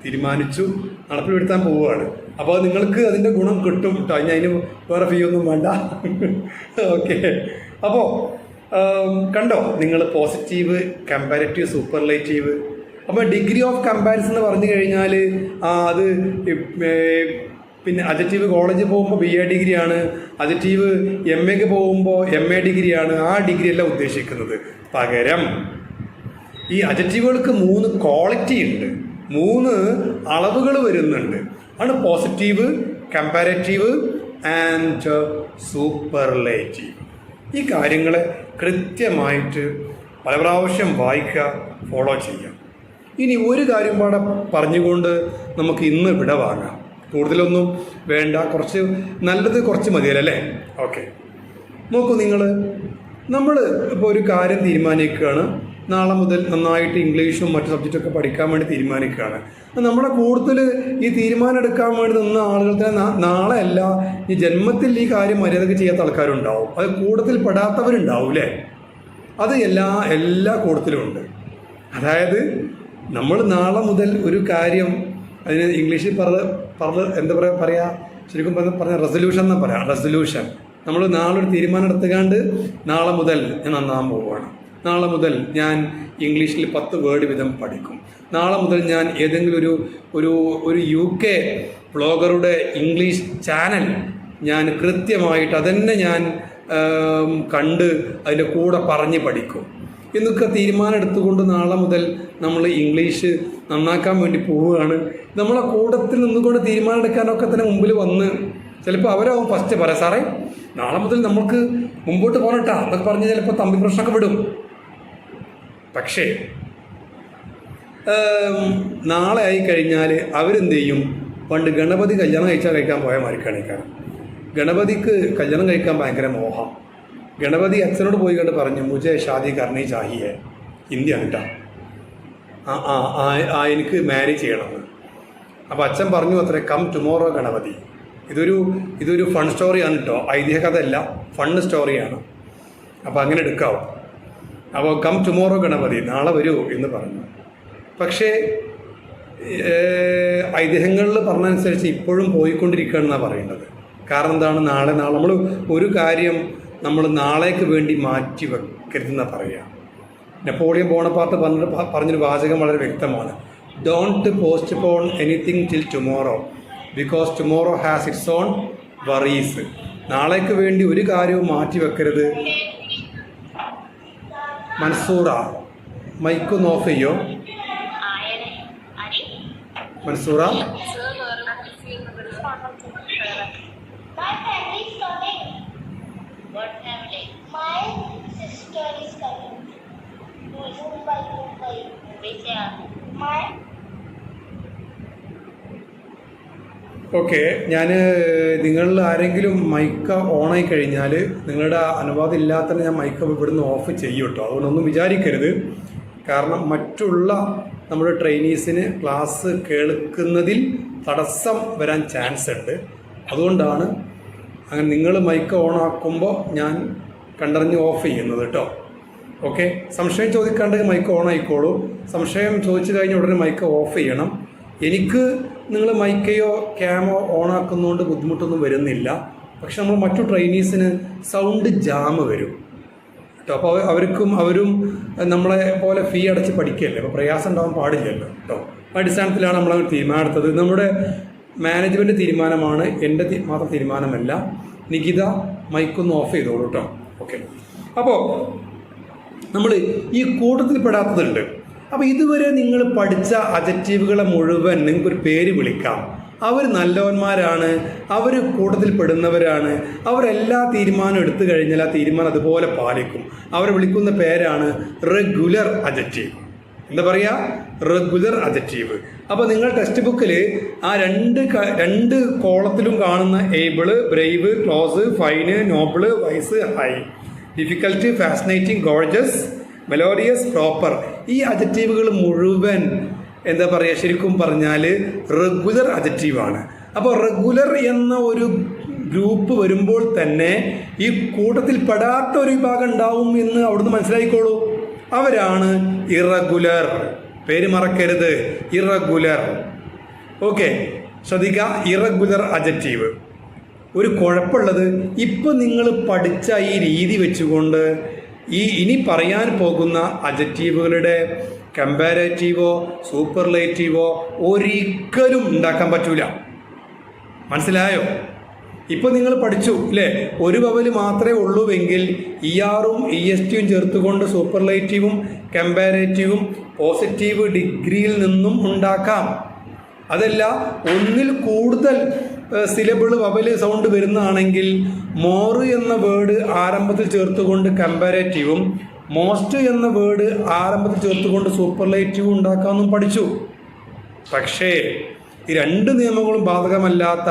തീരുമാനിച്ചു നടപ്പിൽ വരുത്താൻ പോവുകയാണ്. അപ്പോൾ നിങ്ങൾക്ക് അതിൻ്റെ ഗുണം കിട്ടും കേട്ടോ. അതിന് വേറെ ഫീ ഒന്നും വേണ്ട. ഓക്കെ, അപ്പോൾ കണ്ടോ നിങ്ങൾ പോസിറ്റീവ്, കമ്പാരിറ്റീവ്, സൂപ്പർലേറ്റീവ്. അപ്പോൾ ഡിഗ്രി ഓഫ് കമ്പാരിസൺ എന്ന് പറഞ്ഞു കഴിഞ്ഞാൽ അത് പിന്നെ അഡ്ജക്റ്റീവ് കോളേജിൽ പോകുമ്പോൾ BA ഡിഗ്രിയാണ്, അഡ്ജക്റ്റീവ് MAക്ക് പോകുമ്പോൾ MA ഡിഗ്രിയാണ്. ആ ഡിഗ്രി അല്ല ഉദ്ദേശിക്കുന്നത്. പകരം ഈ അഡ്ജക്റ്റീവുകൾക്ക് 3 ക്വാളിറ്റി ഉണ്ട്, 3 അളവുകൾ വരുന്നുണ്ട്. ആണ് പോസിറ്റീവ്, കമ്പാരറ്റീവ് ആൻഡ് സൂപ്പർലേറ്റീവ്. ഈ കാര്യങ്ങളെ കൃത്യമായിട്ട് പല പ്രാവശ്യം വായിക്കുക, ഫോളോ ചെയ്യുക. ഇനി ഒരു കാര്യം പാടെ പറഞ്ഞുകൊണ്ട് നമുക്ക് ഇന്ന് വിട വാങ്ങാം. കൂടുതലൊന്നും വേണ്ട, കുറച്ച് നല്ലത് കുറച്ച് മതിയല്ലേ? ഓക്കെ, നോക്കൂ, നമ്മൾ ഇപ്പോൾ ഒരു കാര്യം തീരുമാനിക്കുകയാണ്. നാളെ മുതൽ നന്നായിട്ട് ഇംഗ്ലീഷും മറ്റു സബ്ജക്റ്റൊക്കെ പഠിക്കാൻ വേണ്ടി തീരുമാനിക്കുകയാണ്. നമ്മളെ കൂടുതൽ ഈ തീരുമാനം എടുക്കാൻ വേണ്ടി നിന്ന ആളുകൾ തന്നെ നാളെ അല്ല, ഈ ജന്മത്തിൽ ഈ കാര്യം മര്യാദക്ക് ചെയ്യാത്ത ആൾക്കാരുണ്ടാവും. അത് കൂട്ടത്തിൽ പെടാത്തവരുണ്ടാവും അല്ലേ? അത് എല്ലാ കൂട്ടത്തിലും ഉണ്ട്. അതായത് നമ്മൾ നാളെ മുതൽ ഒരു കാര്യം, അതിന് ഇംഗ്ലീഷിൽ എന്താ പറയുക, ശരിക്കും പറഞ്ഞ റെസൊല്യൂഷൻ എന്നാ പറയാം. റെസൊല്യൂഷൻ. നമ്മൾ നാളെ ഒരു തീരുമാനം എടുത്തുകൊണ്ട് നാളെ മുതൽ ഞാൻ നന്നാൻ പോവുകയാണ്, നാളെ മുതൽ ഞാൻ ഇംഗ്ലീഷിൽ 10 വേർഡ് വീതം പഠിക്കും, നാളെ മുതൽ ഞാൻ ഏതെങ്കിലും ഒരു UK വ്ളോഗറുടെ ഇംഗ്ലീഷ് ചാനൽ ഞാൻ കൃത്യമായിട്ട് അതന്നെ ഞാൻ കണ്ട് അതിൻ്റെ കൂടെ പറഞ്ഞ് പഠിക്കും എന്നൊക്കെ തീരുമാനം എടുത്തുകൊണ്ട് നാളെ മുതൽ നമ്മൾ ഇംഗ്ലീഷ് നന്നാക്കാൻ വേണ്ടി പോവുകയാണ്. നമ്മളെ കൂട്ടത്തിൽ നിന്നുകൊണ്ട് തീരുമാനം എടുക്കാനൊക്കെ തന്നെ മുമ്പിൽ വന്ന് ചിലപ്പോൾ അവരാവും ഫസ്റ്റ് പറയാം, സാറേ നാളെ മുതൽ നമുക്ക് മുമ്പോട്ട് പോകണട്ടാ എന്നൊക്കെ പറഞ്ഞ് ചിലപ്പോൾ തമ്പി പ്രശ്നമൊക്കെ വിടും. പക്ഷേ നാളെ ആയി കഴിഞ്ഞാൽ അവരെന്ത് ചെയ്യും? പണ്ട് ഗണപതി കല്യാണം കഴിക്കാൻ പോയ മാരിക്കാണിക്കാണ്. ഗണപതിക്ക് കല്യാണം കഴിക്കാൻ ഭയങ്കര മോഹം. ഗണപതി അച്ഛനോട് പോയി കണ്ട് പറഞ്ഞു, മുझे ഷാദി കർണി ചാഹിയേ, ഹിന്ദിയാണ് കേട്ടോ, എനിക്ക് മാരേജ് ചെയ്യണമെന്ന്. അപ്പോൾ അച്ഛൻ പറഞ്ഞു അത്രേ, കം ടുമോറോ ഗണപതി. ഇതൊരു ഫൺ സ്റ്റോറിയാണ് കേട്ടോ, ഐതിഹ്യ കഥയല്ല, ഫൺ സ്റ്റോറിയാണ്. അപ്പോൾ അങ്ങനെ എടുക്കാവും. അപ്പോൾ കം ടുമോറോ ഗണപതി, നാളെ വരൂ എന്ന് പറഞ്ഞു. പക്ഷേ ഐതിഹ്യങ്ങളിൽ പറഞ്ഞതനുസരിച്ച് ഇപ്പോഴും പോയിക്കൊണ്ടിരിക്കുകയാണെന്നാണ് പറയുന്നത്. കാരണം എന്താണ്? നാളെ നമ്മൾ ഒരു കാര്യം നമ്മൾ നാളേക്ക് വേണ്ടി മാറ്റി വെക്കരുതെന്നാണ് പറയുക. നെപ്പോളിയൻ ബോണപ്പാർട്ട് പറഞ്ഞൊരു വാചകം വളരെ വ്യക്തമാണ്. Don't postpone anything till tomorrow because tomorrow has it's on worries. നാളേക്ക് വേണ്ടി ഒരു കാര്യവും മാറ്റി വെക്കരുത്. മൻസൂറ, മൈക്കൊന്ന് ഓഫ് ചെയ്യോ? മൻസൂറ, ഓക്കെ. ഞാൻ നിങ്ങളിൽ ആരെങ്കിലും മൈക്ക് ഓണായി കഴിഞ്ഞാൽ നിങ്ങളുടെ അനുവാദം ഇല്ലാത്ത ഞാൻ മൈക്ക് ഇവിടുന്ന് ഓഫ് ചെയ്യും കേട്ടോ. അതുകൊണ്ടൊന്നും വിചാരിക്കരുത്. കാരണം മറ്റുള്ള നമ്മുടെ ട്രെയിനീസിന് ക്ലാസ് കേൾക്കുന്നതിൽ തടസ്സം വരാൻ ചാൻസ് ഉണ്ട്. അതുകൊണ്ടാണ് അങ്ങനെ നിങ്ങൾ മൈക്ക് ഓണാക്കുമ്പോൾ ഞാൻ കണ്ടറിഞ്ഞ് ഓഫ് ചെയ്യുന്നത് കേട്ടോ. ഓക്കെ, സംശയം ചോദിക്കാണ്ടെങ്കിൽ മൈക്ക് ഓൺ ആയിക്കോളൂ. സംശയം ചോദിച്ചു കഴിഞ്ഞ ഉടനെ മൈക്ക് ഓഫ് ചെയ്യണം. എനിക്ക് നിങ്ങൾ മൈക്കയോ ക്യാമോ ഓണാക്കുന്നതുകൊണ്ട് ബുദ്ധിമുട്ടൊന്നും വരുന്നില്ല. പക്ഷെ നമ്മൾ മറ്റു ട്രെയിനീസിന് സൗണ്ട് ജാമ് വരും കേട്ടോ. അപ്പോൾ അവരും നമ്മളെ പോലെ ഫീ അടച്ച് പഠിക്കുകയല്ലേ, അപ്പോൾ പ്രയാസം ഉണ്ടാകാൻ പാടില്ലല്ലോ കേട്ടോ. അടിസ്ഥാനത്തിലാണ് നമ്മൾ തീരുമാനം എടുത്തത്. നമ്മുടെ മാനേജ്മെൻറ്റ് തീരുമാനമാണ്, എൻ്റെ മാത്രം തീരുമാനമല്ല. നികിത മൈക്കൊന്ന് ഓഫ് ചെയ്തോളൂ കേട്ടോ. ഓക്കെ, അപ്പോൾ നമ്മൾ ഈ കൂട്ടത്തിൽപ്പെടാത്തതുണ്ട്. അപ്പോൾ ഇതുവരെ നിങ്ങൾ പഠിച്ച അഡ്ജക്റ്റീവുകളെ മുഴുവൻ നിങ്ങൾക്കൊരു പേര് വിളിക്കാം. അവർ നല്ലവന്മാരാണ്, അവർ കൂട്ടത്തിൽ പെടുന്നവരാണ്, അവരെല്ലാ തീരുമാനം എടുത്തു കഴിഞ്ഞാൽ ആ തീരുമാനം അതുപോലെ പാലിക്കും. അവരെ വിളിക്കുന്ന പേരാണ് റെഗുലർ അഡ്ജക്റ്റീവ്. എന്താ പറയുക? Regular adjective. അപ്പോൾ നിങ്ങൾ ടെക്സ്റ്റ് ബുക്കിൽ ആ രണ്ട് കോളത്തിലും കാണുന്ന able, brave, close, fine, noble, wise, high, difficult, fascinating, gorgeous, melodious, proper, ഈ അഡ്ജക്റ്റീവുകൾ മുഴുവൻ എന്താ പറയുക, ശരിക്കും പറഞ്ഞാൽ റെഗുലർ അഡ്ജക്റ്റീവാണ്. അപ്പോൾ റെഗുലർ എന്ന ഒരു ഗ്രൂപ്പ് വരുമ്പോൾ തന്നെ ഈ കൂട്ടത്തിൽ പെടാത്ത ഒരു വിഭാഗം ഉണ്ടാവും എന്ന് അവിടുന്ന് മനസ്സിലായിക്കോളൂ. അവരാണ് ഇറഗുലർ. പേര് മറക്കരുത്, ഇറഗുലർ. ഓക്കെ, ശ്രദ്ധിക്കുക, ഇറഗുലർ അഡ്ജക്റ്റീവ്. ഒരു കുഴപ്പമുള്ളത്, ഇപ്പം നിങ്ങൾ പഠിച്ച ഈ രീതി വെച്ചുകൊണ്ട് ഇനി പറയാൻ പോകുന്ന അഡ്ജക്റ്റീവുകളുടെ കമ്പാരേറ്റീവോ സൂപ്പർലേറ്റീവോ ഒരിക്കലും ഉണ്ടാക്കാൻ പറ്റൂല. മനസ്സിലായോ? ഇപ്പോൾ നിങ്ങൾ പഠിച്ചു അല്ലേ? ഒരു വവല് മാത്രമേ ഉള്ളൂവെങ്കിൽ ERഉം ESTയും ചേർത്തുകൊണ്ട് സൂപ്പർലേറ്റീവും കമ്പാരേറ്റീവും പോസിറ്റീവ് ഡിഗ്രിയിൽ നിന്നും ഉണ്ടാക്കാം. അതല്ല, ഒന്നിൽ കൂടുതൽ സിലബിൾ വവല് സൗണ്ട് വരുന്നതാണെങ്കിൽ മോർ എന്ന വേർഡ് ആരംഭത്തിൽ ചേർത്തുകൊണ്ട് കമ്പാരേറ്റീവും മോസ്റ്റ് എന്ന വേർഡ് ആരംഭത്തിൽ ചേർത്തുകൊണ്ട് സൂപ്പർലേറ്റീവും ഉണ്ടാക്കാമെന്നും പഠിച്ചു. പക്ഷേ ഈ രണ്ട് നിയമങ്ങളും ബാധകമല്ലാത്ത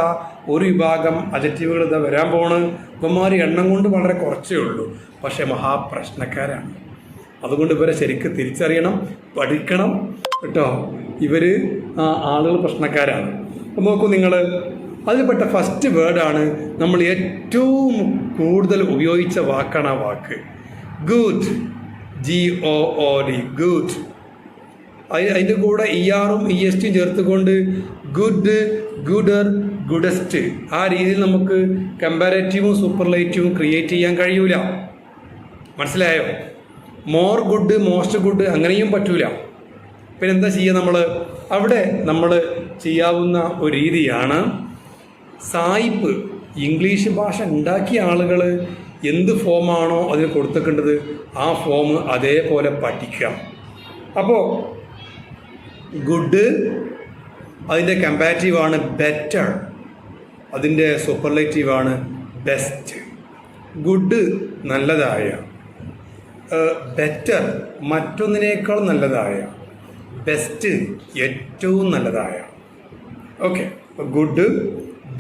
ഒരു വിഭാഗം അഡ്ജക്റ്റീവുകൾ ഇതാ വരാൻ പോണ്. ഇവന്മാർ എണ്ണം കൊണ്ട് വളരെ കുറച്ചേ ഉള്ളൂ, പക്ഷെ മഹാപ്രശ്നക്കാരാണ്. അതുകൊണ്ട് ഇവരെ ശരിക്കും തിരിച്ചറിയണം, പഠിക്കണം കേട്ടോ. ഇവർ ആളുകൾ പ്രശ്നക്കാരാണ്. അപ്പം നോക്കൂ നിങ്ങൾ, അതിൽപ്പെട്ട ഫസ്റ്റ് വേർഡാണ് നമ്മൾ ഏറ്റവും കൂടുതൽ ഉപയോഗിച്ച വാക്കാണ് ആ വാക്ക് ഗുഡ്. GOOD, good. അതിൻ്റെ കൂടെ ERഉം ESTയും ചേർത്തുകൊണ്ട് ഗുഡ്, ഗുഡർ, ഗുഡസ്റ്റ്. ആ രീതിയിൽ നമുക്ക് കമ്പാരേറ്റീവും സൂപ്പർലേറ്റീവും ക്രിയേറ്റ് ചെയ്യാൻ കഴിയൂല. മനസ്സിലായോ? മോർ ഗുഡ്, മോസ്റ്റ് ഗുഡ് അങ്ങനെയും പറ്റൂല. പിന്നെ എന്താ ചെയ്യുക നമ്മൾ? അവിടെ നമ്മൾ ചെയ്യാവുന്ന ഒരു രീതിയാണ് സായിപ്പ്. ഇംഗ്ലീഷ് ഭാഷ ഉണ്ടാക്കിയ ആളുകൾ എന്ത് ഫോമാണോ അതിന് കൊടുത്തേക്കേണ്ടത് ആ ഫോം അതേപോലെ പഠിക്കാം. അപ്പോൾ ഗുഡ് അതിൻ്റെ കമ്പാരിറ്റീവാണ് ബെറ്റർ, അതിൻ്റെ സൂപ്പർലേറ്റീവാണ് ബെസ്റ്റ്. ഗുഡ് നല്ലതായ, ബെറ്റർ മറ്റൊന്നിനേക്കാൾ നല്ലതായ, ബെസ്റ്റ് ഏറ്റവും നല്ലതായ. Okay, good,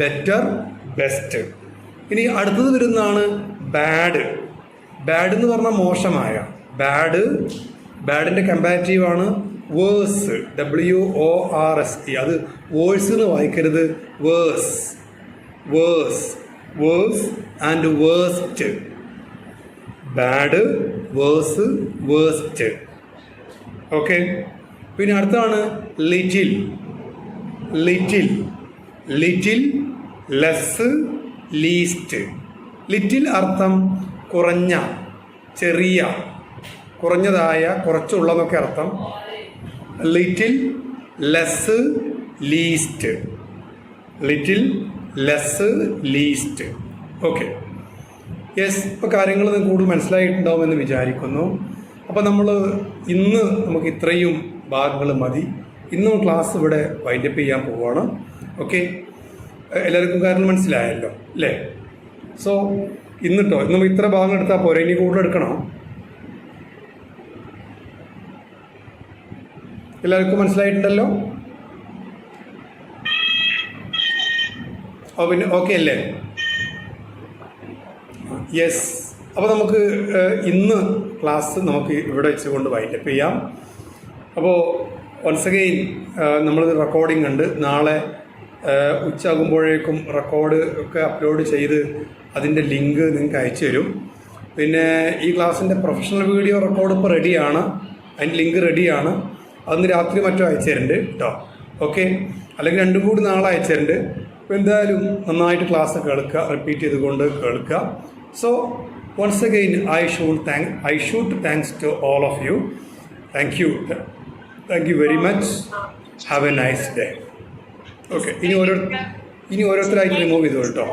better, best. ഇനി അടുത്തത് വരുന്നതാണ് ബാഡ്. ബാഡ് എന്ന് പറഞ്ഞാൽ മോശമായ. ബാഡിൻ്റെ കമ്പാരിറ്റീവാണ് വേഴ്സ്, WORS. അത് വേഴ്സ് എന്ന് വായിക്കരുത്, worse. Worse and worst. Bad, worse, worst. Okay. പിന്നെ അടുത്താണ് ലിറ്റിൽ. Less, least. ലിറ്റിൽ അർത്ഥം കുറഞ്ഞ, ചെറിയ, കുറഞ്ഞതായ, കുറച്ചുള്ളതെന്നൊക്കെ അർത്ഥം. Little, less, least. Little, less, least. Okay, yes. ഇപ്പോൾ കാര്യങ്ങൾ നിങ്ങൾക്ക് കൂടുതൽ മനസ്സിലായിട്ടുണ്ടാവുമെന്ന് വിചാരിക്കുന്നു. അപ്പോൾ ഇന്ന് നമുക്ക് ഇത്രയും ഭാഗങ്ങൾ മതി. ഇന്നും ക്ലാസ് ഇവിടെ വൈൻഡപ്പ് ചെയ്യാൻ പോവുകയാണ്. ഓക്കെ, എല്ലാവർക്കും കാര്യങ്ങൾ മനസ്സിലായല്ലോ അല്ലേ? സോ ഇന്ന് നമുക്ക് ഇത്ര ഭാഗം എടുത്താൽ പോരെ, ഇനി കൂടുതൽ എടുക്കണോ? എല്ലാവർക്കും മനസ്സിലായിട്ടുണ്ടല്ലോ? പിന്നെ ഓക്കെ അല്ലേ? യെസ്. അപ്പോൾ നമുക്ക് ഇന്ന് ക്ലാസ് നമുക്ക് ഇവിടെ വെച്ചുകൊണ്ട് വൈൻഡപ്പ് ചെയ്യാം. അപ്പോൾ വൺസ് അഗെയിൻ നമ്മളിത് റെക്കോർഡിംഗ് ഉണ്ട്. നാളെ ഉച്ചയാകുമ്പോഴേക്കും റെക്കോർഡ് ഒക്കെ അപ്ലോഡ് ചെയ്ത് അതിൻ്റെ ലിങ്ക് നിങ്ങൾക്ക് അയച്ചു തരും. പിന്നെ ഈ ക്ലാസ്സിൻ്റെ പ്രൊഫഷണൽ വീഡിയോ റെക്കോർഡ് ഇപ്പോൾ റെഡിയാണ്, അതിൻ്റെ ലിങ്ക് റെഡിയാണ്. അതൊന്ന് രാത്രി മറ്റോ അയച്ചു തരുന്നുണ്ട് കേട്ടോ. ഓക്കെ, അല്ലെങ്കിൽ രണ്ടും കൂടി നാളെ അയച്ചു തരുന്നുണ്ട്. അപ്പോൾ എന്തായാലും നന്നായിട്ട് ക്ലാസ് കേൾക്കുക, റിപ്പീറ്റ് ചെയ്തുകൊണ്ട് കേൾക്കുക. So once again I should thanks to all of you. Thank you very much. Have a nice day. Okay, ഇനി ഓരോരുത്തരായിട്ട് റിമൂവ് ചെയ്തോളൂ കേട്ടോ.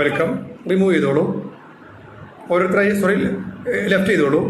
വെൽക്കം. റിമൂവ് ചെയ്തോളൂ ഓരോരുത്തരായി. ലെഫ്റ്റ് ചെയ്തോളൂ.